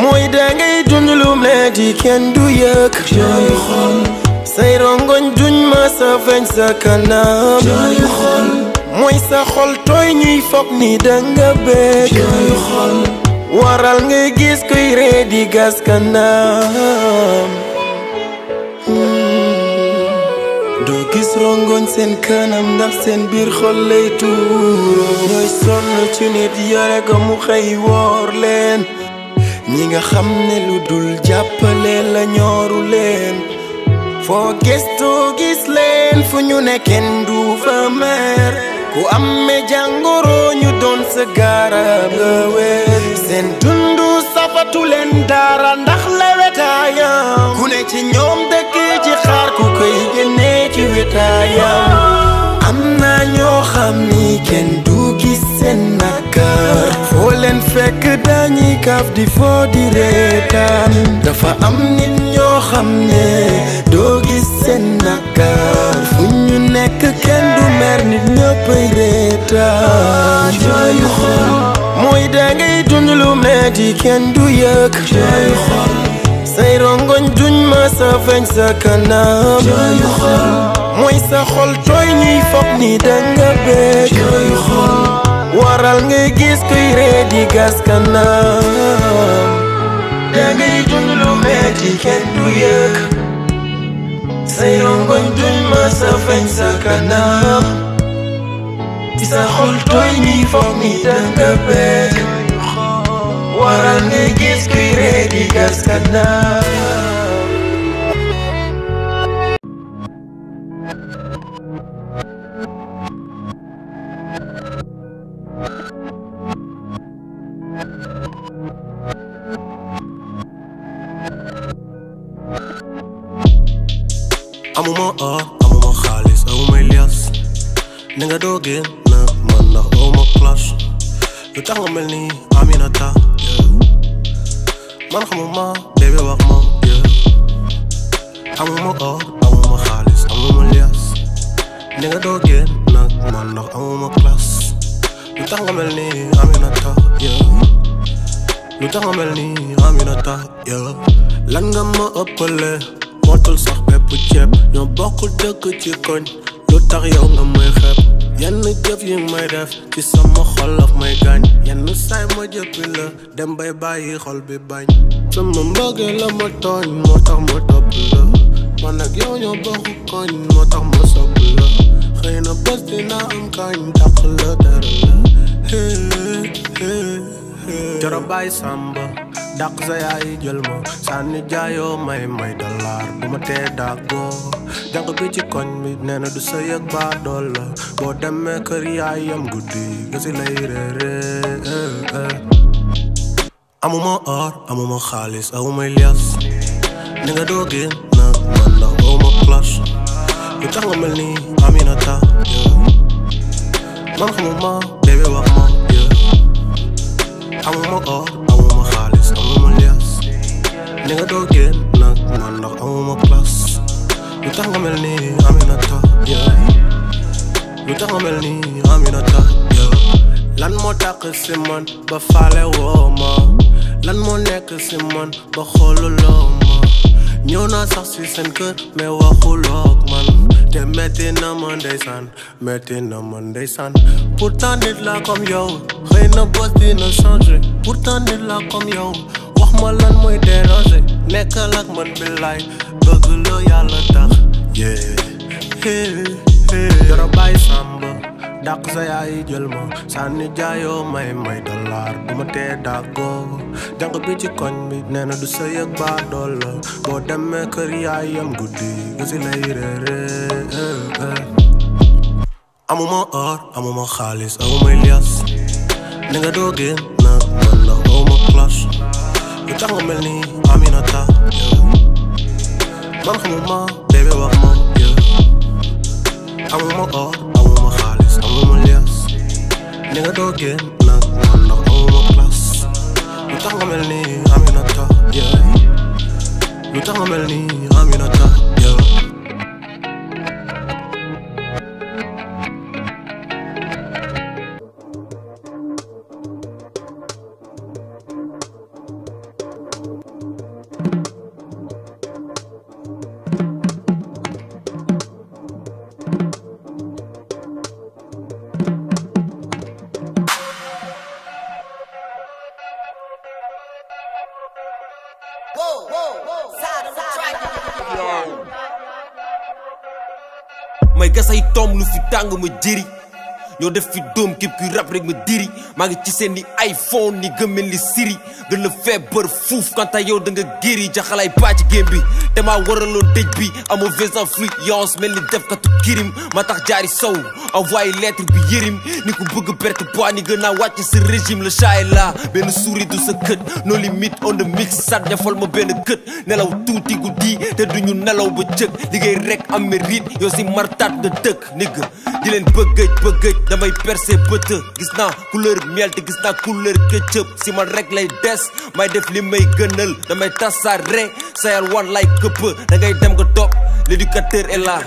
mooy dangay dund lu metti kenn du yëg jooyu xol say rongoñ duñ ma sa feeñ sa kanam jooyu xol mooy sa xol tooy ñuy foog ni danga bëgg jooyu xol waral ngay gis kuy ree di gas kanam doo gis rongoñ seen kanam ndax seen biir xol lay tuuroo ñooy sonn ci nit yore ko mu xëy woor leen ñi nga xam ne lu dul jàppale la ñooru leen foo gëstu gis leen fu ñu ne kenn du fa mer ku amee jàngoro ñu doon sa garab nga wér seen dundu safa dootu leen dara ndax lewetaayam ku ne ci ñoom dëkk ci xaar ku koy génnee ci wetaayam am na ñoo xam ni kenn du gis seen nakar foo leen fekk dañuy kaf di foo di reetaan dafa am nit ñoo xam ne doo gis seen nakar fu ñu nekk kenn du mer nit ñëppay reetaan jooyu xol mooy dangay dund lu metti kenn du yëg jooyu xol say rongoñ duñ ma sa feeñ sa kanam jooyu xol mooy sa xol tooy ñuy foog ni danga bëgg jooyu xol waral ngay gis kuy ree di gas kanam dangay dund lu metti kenn du yëg say rongoñ duñ ma sa feeñ sa kanam sa xol tooy ñuy foog ni danga bëgg waral ngay gis kuy ree di gas kanam amuma or amuma xaalis amuma lias ni nga doo génn na man ndax awma clash lu tax nga mel ni Aminata man xamuma bébé wax ma amuma or amuma xaalis amuma lias ni nga doo génn nag man ndax amuma clash lu tax nga mel ni Aminata lu tax nga mel ni Aminata lan nga ma ëppale motul sax bépp ceeb ñoo bokkul dëkk ci koñ lu tax yow nga may xeeb yenn jëf yi may def ci sama xol af may gaañ yenn saay ma jëppi la dem bay bàyyi xol bi bañ sama mbëggee la ma tooñ moo tax ma topp la man ak yow ñoo bokku koñ moo tax ma sopp la xëy na bés dina am kañ dàq la dara la joro bàyyi samba dàq sa yaay jël ma sànni jaayoo may dollar bu ma tee dàggoo jànq bi ci koñ bi nee na du sa yëg baa dool la boo demee kër yaayam guddi gësi lay réeré amuma or amuma xaalis amuma lias ni nga doo génn nag man ndax awma clash lu tax nga mel ni Aminata man xamuma bébé wax ma amuma or amuma xaalis amuma lias ni nga doo génn nag man ndax amuma classe lu tax nga mel ni Aminata lu tax nga mel ni Aminata lan moo tàq si man ba faale woo ma lan moo nekk si man ba xooluloo ma ñëw naa sax si seen kër mais waxulook man te metti na ma ndeysaan pourtant nit la comme yow xëy na bés dina changer pourtant nit la comme yow wax ma lan mooy déranger nekkal ak man billaay bëgg la yàlla tax joro bàyyi samba dàq sa yaay jël ma sànni jaayoo may dollar bu ma tee dàggoo jànq bi ci koñ bi nee na du sa yëg baa dool la boo demee kër yaayam guddi gësi lay réeré amuma or amuma xaalis amuma lias ni nga doo génn nag man ndax awma clash lu tax nga mel ni Aminata man xamuma bébé wax ma amuma or amuma xaalis amuma lias ni nga doo génn nag man ndax amuma clash lu tax nga mel ni Aminata lu tax nga mel ni Aminata may gas ay tomb lu fi tàng ma jëri ñoo def fi doom képp kuy rap rek ma diri maa ngi ci seen ni iPhone ni gëmmel li Siri gën la feebar fuuf kanta yow da nga géri jaxalaay pàcc game bi te maa waraloon dëj bi amoo 20 ans influence mel ni def katu kirim ma tax jaari sow envoyé lettre bi yërim ni ku bëgg perte poids ni gën a wàcc sa régime le chat est là benn souris du sa kët no limite on the mix sat defal ma benn kët nelaw tuuti guddi te duñu nelaw ba cëg liggéey rek am mérite yow si martaat nga dëkk nigga di leen bëggëj damay percé bëtë gis naa couleur miel te gis naa couleur ketchup si man rek lay des may def li may gënal damay tasaare sayal wan lay këpp da ngay dem nga toog l'éducateur est là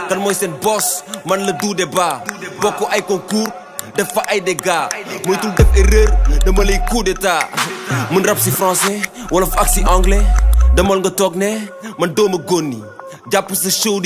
kan mooy seen boss man la duude ba bokk ay concours def fa ay dégâts moytul def erreur dama lay coup d'état mën rap si français wolof ak si anglais demal nga toog ne man dooma gónni jàpp sa show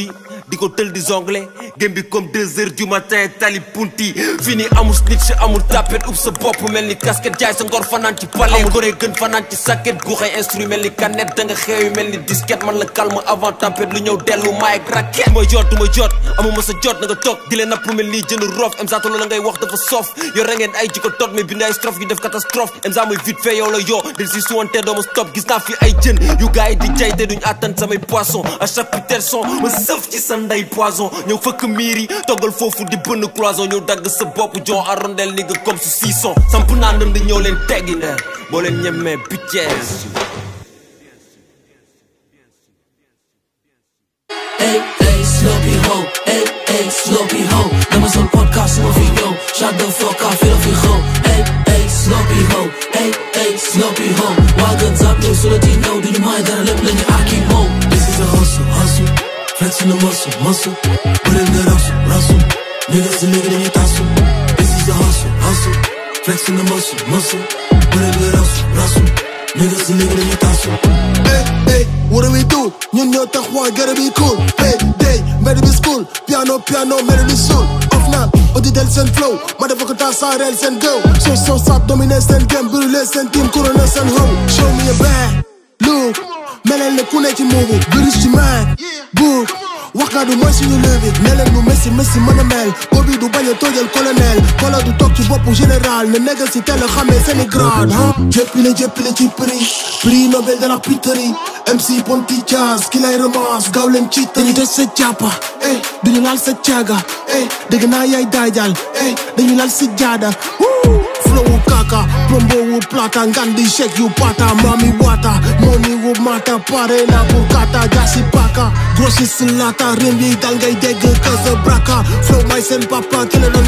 di ko tël di jonglé game bi comme 2 heures du matin tali punti fini amul snitch amul tapet ub sa bopp mel ni casquette jaay sa ngor fanaan ci palais amul gore gën fanaan ci saket guuxay instru mel ni canette da nga xeew mel ni disquette man la calme avant tempête lu ñëw dellu maay ak raquette du ma jot amuma sa jot na nga toog di leen napp mel ni jën roof Emza tolo la ngay wax dafa soof yor ra ngeen ay jiko tot mais bind ay strophe yu def catastrophe Emza mooy vite fait yow la yoo del si suwante dooma stop gis naa fi ay jën yu gars yi di jay te duñ attan samay poisson à chaque putain son ma sëf ci sa nday poison ñëw fëkk miir yi toggal foofu di bënn cloison ñëw dagg sa bopp jon arrondel ni nga comme su 600 samp naa ndëm di ñëw leen teggi ne boo leen ñemee bitches Hey, hey, sloppy ho, hey, hey, sloppy ho. Dama zo'n podcast suma fi ñëw. Shut the fuck up, fi la fi xew. Hey, hey, sloppy ho, hey, hey, sloppy ho. Waa gën zap ñëw su la di ñëw duñu may dara lépp lañu aki moom. This is a hustle, flexing the muscle. Bëreel nga rasu. Niggas di léegi dañuy tasu. This is a hustle, flexing the muscle. Bëreel nga rasu. Niggas di léegi dañuy tasu. Hey, what do we do? Ñun ñoo tax waa gotta be cool. Hey, day, mbedd bi school. Piano, melody soul. Off now, odi del seen flow. Ma dafa ko tasaareel seen géew. So sap dominer seen game. Brûler seen team, couronner seen hoe. Show me a bad look. Melel ne ku ne ci movie. Virus ci man. Book. wax nga du mooy suñu levi ne leen nu Messi mën a mel boobi du bañ a toojal colonel kola du toog ci boppu général ne négal si teel a xamee seeni grade jéppile ci prix Nobel de la piterie MC Ponty Jazz ki lay romance gaaw leen ci dañu toj sa jàppa duñu laal sa caaga dégg naa yaay daajal dañu laal si jaada flow kaka plombo wu plata ngandi shake yu pata mami wata money wu mata pare na pour kata jasi paka grossiste lata rimbi dal ngay dégg kasa braka flow may seen papa ki la doon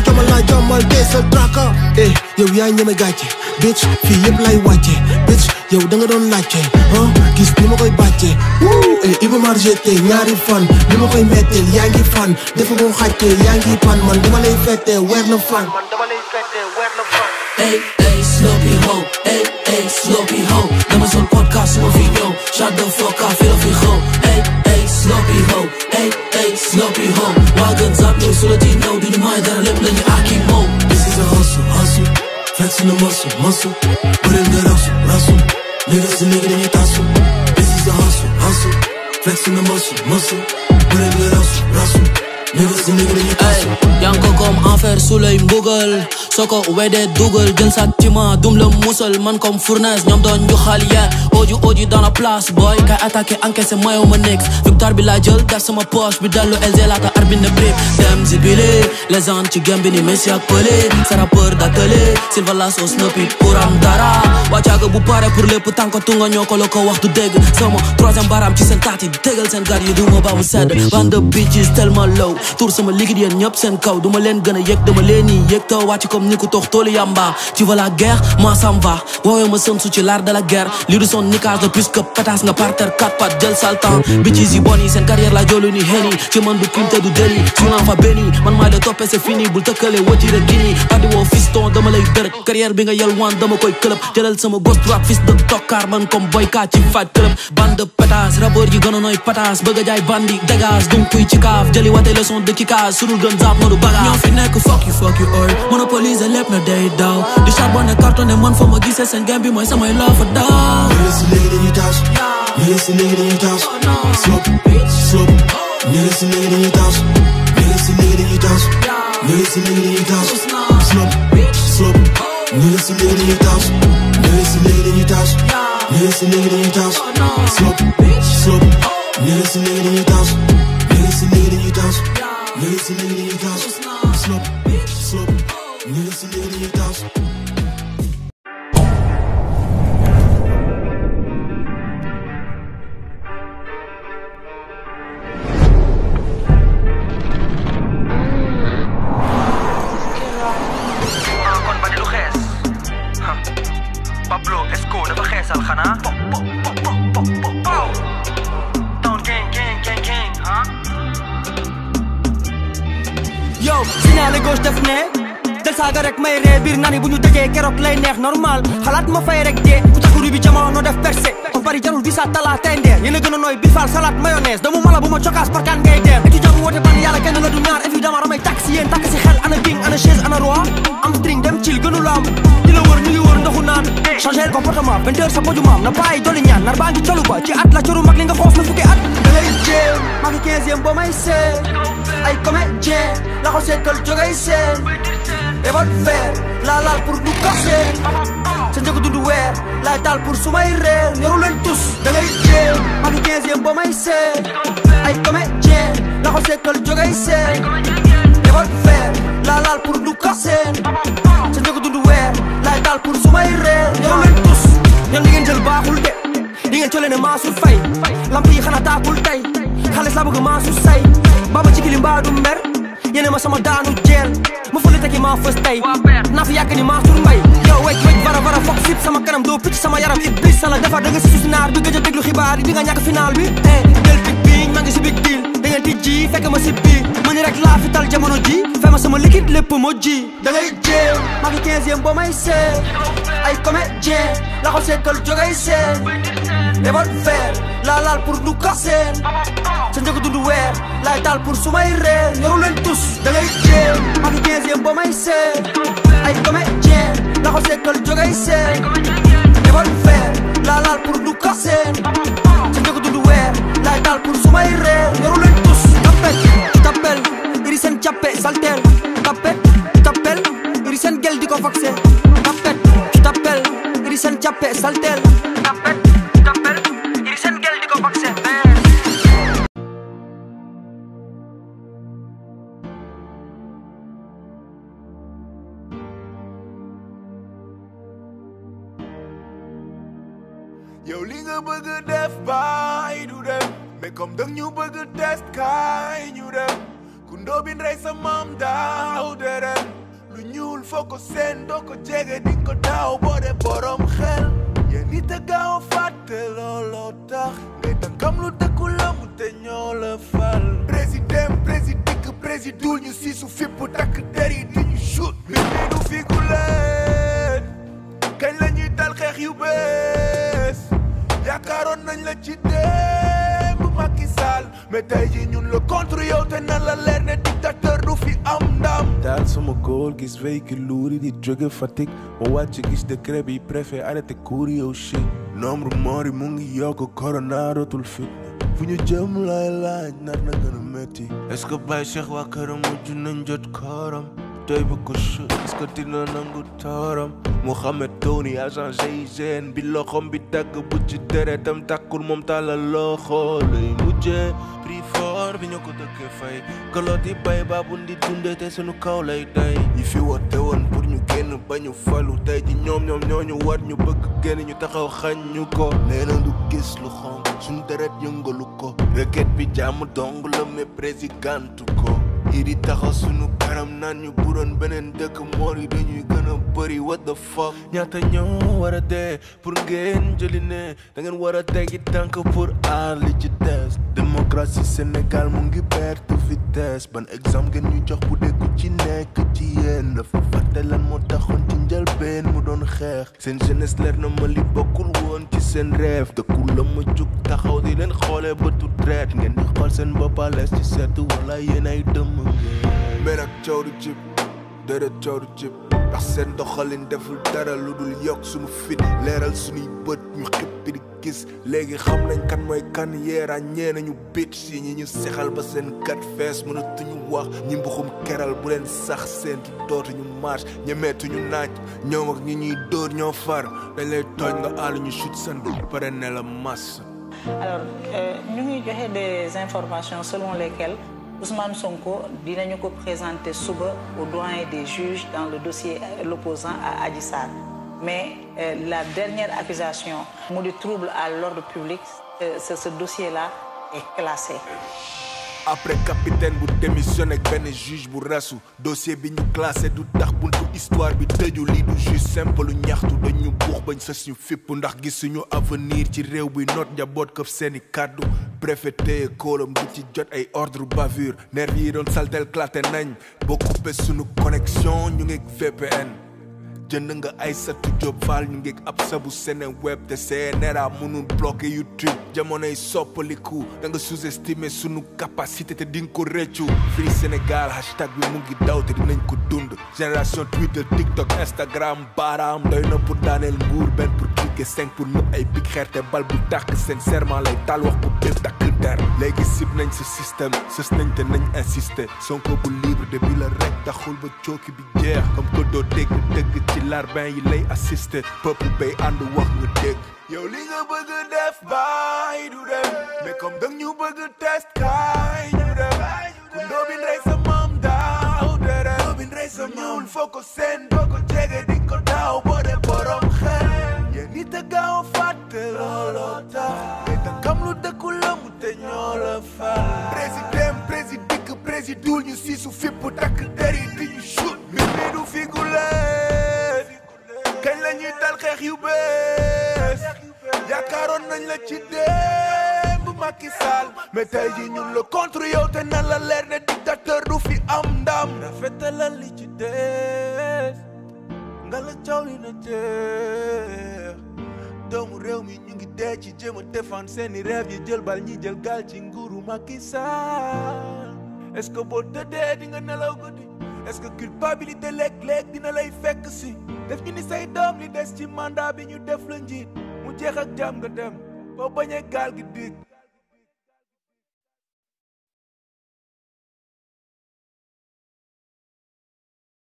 jomal dee sa traka yow yaay ñeme gàcce bitch fii yëpp lay wàcce bitch yow da nga doon laajte gis ni ma koy bàcce Iba Mar GT ñaari fan ni ma koy metteel yaa ngi fan dafa ko xàcce yaa ngi pan man dama lay fette weer na fan Hey, hey, sloppy ho, hey, hey, sloppy ho. Dama zo'n podcast suma fi ñëw. Shut the fuck up, fi la fi xew. Hey, hey, sloppy ho, hey, hey, sloppy ho. Waa gën zap ñëw su la di ñëw duñu may dara lépp lañu aki moom. This is a hustle, flexing the muscle. Bëreel nga rasu. Niggas di léegi dañuy tasu. This is a hustle, flexing the muscle. Bëreel nga rasu. Niggas di léegi dañuy tasu. Yang ko comme enfer su lay mbugal. Soko wedee dugal jël sa ciment dum la musal man comme fournaise ñoom doon ñu xal oji dans la place boy kay attaqué encaissé mayo ma nex victoire bi laa jël def sama poche bi dallu LG laata arbitre ne brib dem zibile légende ci game bi ni Messi ak Pelé sa rappeur d'atelier Silva Lasso Snoopy pour am dara wàccaaga bu pare pour lépp tànko tunga ñoo ko la ko wax du dégg sama troisième baram ci seen taat yi tegal seen gar yi duma ba mu sedd bande bitches tellement low tour sama liquide yéen ñëpp seen kaw duma leen gën a yëg dama leen ni yëg taw wàcc comme ni ku tox toolu yamba tu veux la guerre moi ça me va woowee ma sën su ci l'art de la guerre lii du son niquage de plus que pétasse nga parterre 4 pat jël saltan bitches yi bon yi seen carrière la joolu ni heni ci man du crime te du délit su l'en fa béni man maay le toppee c'est fini bul tëkkale wati rek gini padi woo fiston dama lay dërëj carrière bi nga yel waan dama koy club jëlal sama gauche droite fils de tokkar man comme boyka ci fight club bande de pétasse rappeur yi gën a nooy pétasse bëgg a jaay bandi dégage donc kuy ci kaaf jëli wate leçon de kikage surul gën zaap ma du bagage ñoo fi nekk fuck you all monopoliser lépp na day daw di charbonné cartonné man fa ma gisee seen game bi mooy samay love fa daw niggas si léegi dañuy taas niggas si léegi dañuy taas slop niggas si léegi dañuy taas niggas si léegi dañuy taas niggas si léegi dañuy taas slop niggas si léegi dañuy taas niggas si léegi dañuy taas niggas si léegi dañuy taas slop niggas si léegi dañuy taas niggas si léegi dañuy taas Nigga si léegi dañuy dance. Slop, slop. Nigga si léegi dañuy dance. Pablo Esco dafa xeesal xanaa Town gang yow signalé gauche def ne del saaga rek may ree biir nani bu ñu dëjee keroog lay neex normal xalaat ma fay rek dee ku taxuru bi jamono def percé on bari jarul di sa tala tey ndeer yéen a gën a nooy bi faal salade mayonnaise doomu mala bu ma cokaas parkaan ngay deer étudiant bu woote ban yàlla kenn la du ñaar évidemment ramay takk si yéen takk si xel ana king ana chaise ana roi am string dem chill gënu la am di la wër ñu ngi wër ndoxu naan changer comportement 20 heures sa poju maam na bàyyi doli ñaan nar baa ngi colu ba ci at la coru mag li nga xoos na fukki at da ngay jéem maa ngi 15e boo may see ay comédien la ko seetal jógay seen revolver laa laal pour du casser sa njëkk dundu weer laay taal pour su may reer ñoru leen tous da ngay jéem maa ngi 15e boo may see ay comédien la ko seetal jógay seen revolver laa laal pour du casser sa njëkk dundu weer laay taal pour su may reer ñoru leen tous ñoom di ngeen jël baaxul de di ngeen colee ne maasul fay lamp yi xanaa taakul tey xaalis laa bëgg maasul say baba ci kili mbaa du mer yéene ma sama daanu jeel ma fële tegi maa fës tey naa fi yàgg ni maa sur mbay yow wecc vara vara foog sip sama kanam doo picc sama yaram iblis sala defar da nga si naar bi gëj a déglu xibaar yi di nga ñàkk final bi jël big biñ maa ngi si big deal da ngeen tijji fekk ma si bii ma ni rek laa fital jamono ji fee ma sama liquide lépp moo ji da ngay jéem maa ngi 15e boo may see ay comédien la ko seetal jógay seen revolver laa laal pour du kaseen sa njëkk dundu weer laay taal pour su may reer ñoru leen tous da ngay jéem maa ngi 15e boo may see ay comédien la ko seetal jógay seen revolver laa laal pour du kaseen sa njëkk dundu weer laay taal pour su may reer ñoru leen tous tapet tapel iri seen cappe saltel tapet tapel iri seen gel di ko faxe tapet tapel iri seen cappe saltel tapet tapel iri seen gel di ko faxe yow li nga bëgg def baay du dem mais comme dang ñu bëgg test kaay ñu dem ku ndóobin rey sa maam daaw de ren lu ñuul foo ko seen doo ko jege di ko daaw boo de borom xel yéen nit a gaaw a fàtte looloo tax ngay tànkam lu dëkku la mu te ñoo la fal président présidul ñu siisu fipp takk der yi di ñu shoot mbir mi du figu leen kañ la ñuy dal xeex yu bees yaakaaroon nañ la ci démb Macky Sall mais tey ji ñun la contre yow te nan la leer ne dictateur du fi am ndam daal sama góor gis véhicule lourd yi di jóge Fatick ma wàcc gis décret bi préfet arrêté cour yow shit nombre mort yi mu ngi yokk corona dootul fit fu ñu jëm lay laaj nar na gën a métti est-ce que Baye Cheikh waa këram mujj nañ jot kooram tey bu ko chut est-ce que dina nangu tooram Mohamed Tony agent GIGN bi loxom bi dagg bu ci deretam takkul moom tàllal loxo lay mujjee prix fort bi ñoo ko dëkkee fay koloot yi bay baabu ndi dundee te sunu kaw lay tey yi fi woote woon pour ñu génn ba ñu falu tey ji ñoom ñooñu war ñu bëgg génn ñu taxaw xañ ñu ko nee na du gis lu xonk suñu deret yëngalu ko requête bi jàmm dong la mais présidentu ko iri taxaw sunu karam naan ñu buroon beneen dëkk moor yi dañuy gën a bëri what the fuck ñaata ñoo war a dee pour ngeen jëli ne da ngeen war a teggi tànk pour aar li ci des démocratie Sénégal mu ngi perte vitesse ban exemple ngeen ñu jox bu dee ku ci nekk ci yéen dafa fàtte lan moo taxoon ci njëlbeen mu doon xeex seen jeunesse leer na ma li bokkul woon ci seen rêve dëkkul la ma jug taxaw di leen xoolee ba tu traite ngeen di xool seen boppalees ci seetu wala yéen ay dëmm mais nag coow du jib déedéet coow du jib ndax seen doxalin deful dara lu dul yokk suñu fit leeral suñuy bët ñu xippi di gis léegi xam nañ kan mooy kan yeera ñee nañu bit si ñi ñu sexal ba seen kat fees mënatuñu wax ñi mbuxum keral bu leen sax seentu dootuñu marche ñemeetuñu naaj ñoom ak ñi ñuy dóor ñoo far dañ lay tooñ nga àll ñu chute seen pare ne la masse. Alors ñu ngi joxe des informations selon lesquelles Ousmane Sonko dinañu ko présenter suba au doyen des juges dans le dossier l'opposant à Adji Sarr. Mais la dernière accusation, mu di trouble à l'ordre public, ce dossier-là est classé. Après capitaine bu démissionné ak benn juge bu rasu dossier bi ñu classé du tax buntu histoire bi tëju lii du juste simple ñaxtu dañu buux bañ sës ñu fipp ndax gisuñu avenir ci réew bi noot njaboot këf seeni kàddu préfet téye kóolam du ci jot ay ordre bavure nervi yi doon saltel claté nañ boo coupé suñu connexion ñu ngi VPN jënd nga Aïssatou Diop Fall ñu ngi ab sabu Seneweb te CNRA mënul bloqué YouTube jamonoy soppaliku da nga sous-estimé sunu capacité te di nga ko rëccu Free Sénégal hashtag bi mu ngi daw te dinañ ko dund génération Twitter TikTok Instagram baaraam doy na pour daaneel nguur benn pour cliquer 5 pour nëb ay big xeer te bal bu tàkk sincèrement lay taal wax ko bépp takk der léegi sib nañ sa système sës nañ te nañ insister Sonko bu libre de bi la rek taxul ba cooki bi jeex comme que doo dégg dëgg ci larbin yi lay assister peuple bay ànd wax nga dégg yow li nga bëgg def baay du dem mais comme dang ñu bëgg test kaay ñu dem ku ndóobin rey sa maam daaw dere ndóobin rey sa ñuul foo ko seen doo ko jege di ko daaw boo de borom xel yéen nit a gaaw a fàtte looloo tax te tankam lu dëkku lëmb te ñoo la faa présidul ñu siisu fipp takk deri di ñu shoot mbir mi du figulee kañ la ñuy dal xeex yu bees yaakaaroon nañ la ci démb Macky Sall mais tey ji ñun la contre yow te nan la leer ne dictateur du fi am ndam rafetalal li ci des nga la caw li na jeex doomu réew mi ñu ngi dee ci jéem a défendre seeni rêve yi jël bal ñi jël gaal ci nguuru Macky Sall est-ce que boo tëddee di nga nelaw guddi est-ce que culpabilité léeg-léeg dina lay fekk si def ñu ni say doom li des ci mandat bi ñu def la njiit mu jeex ak jàmm nga dem boo bañee gaal gi dig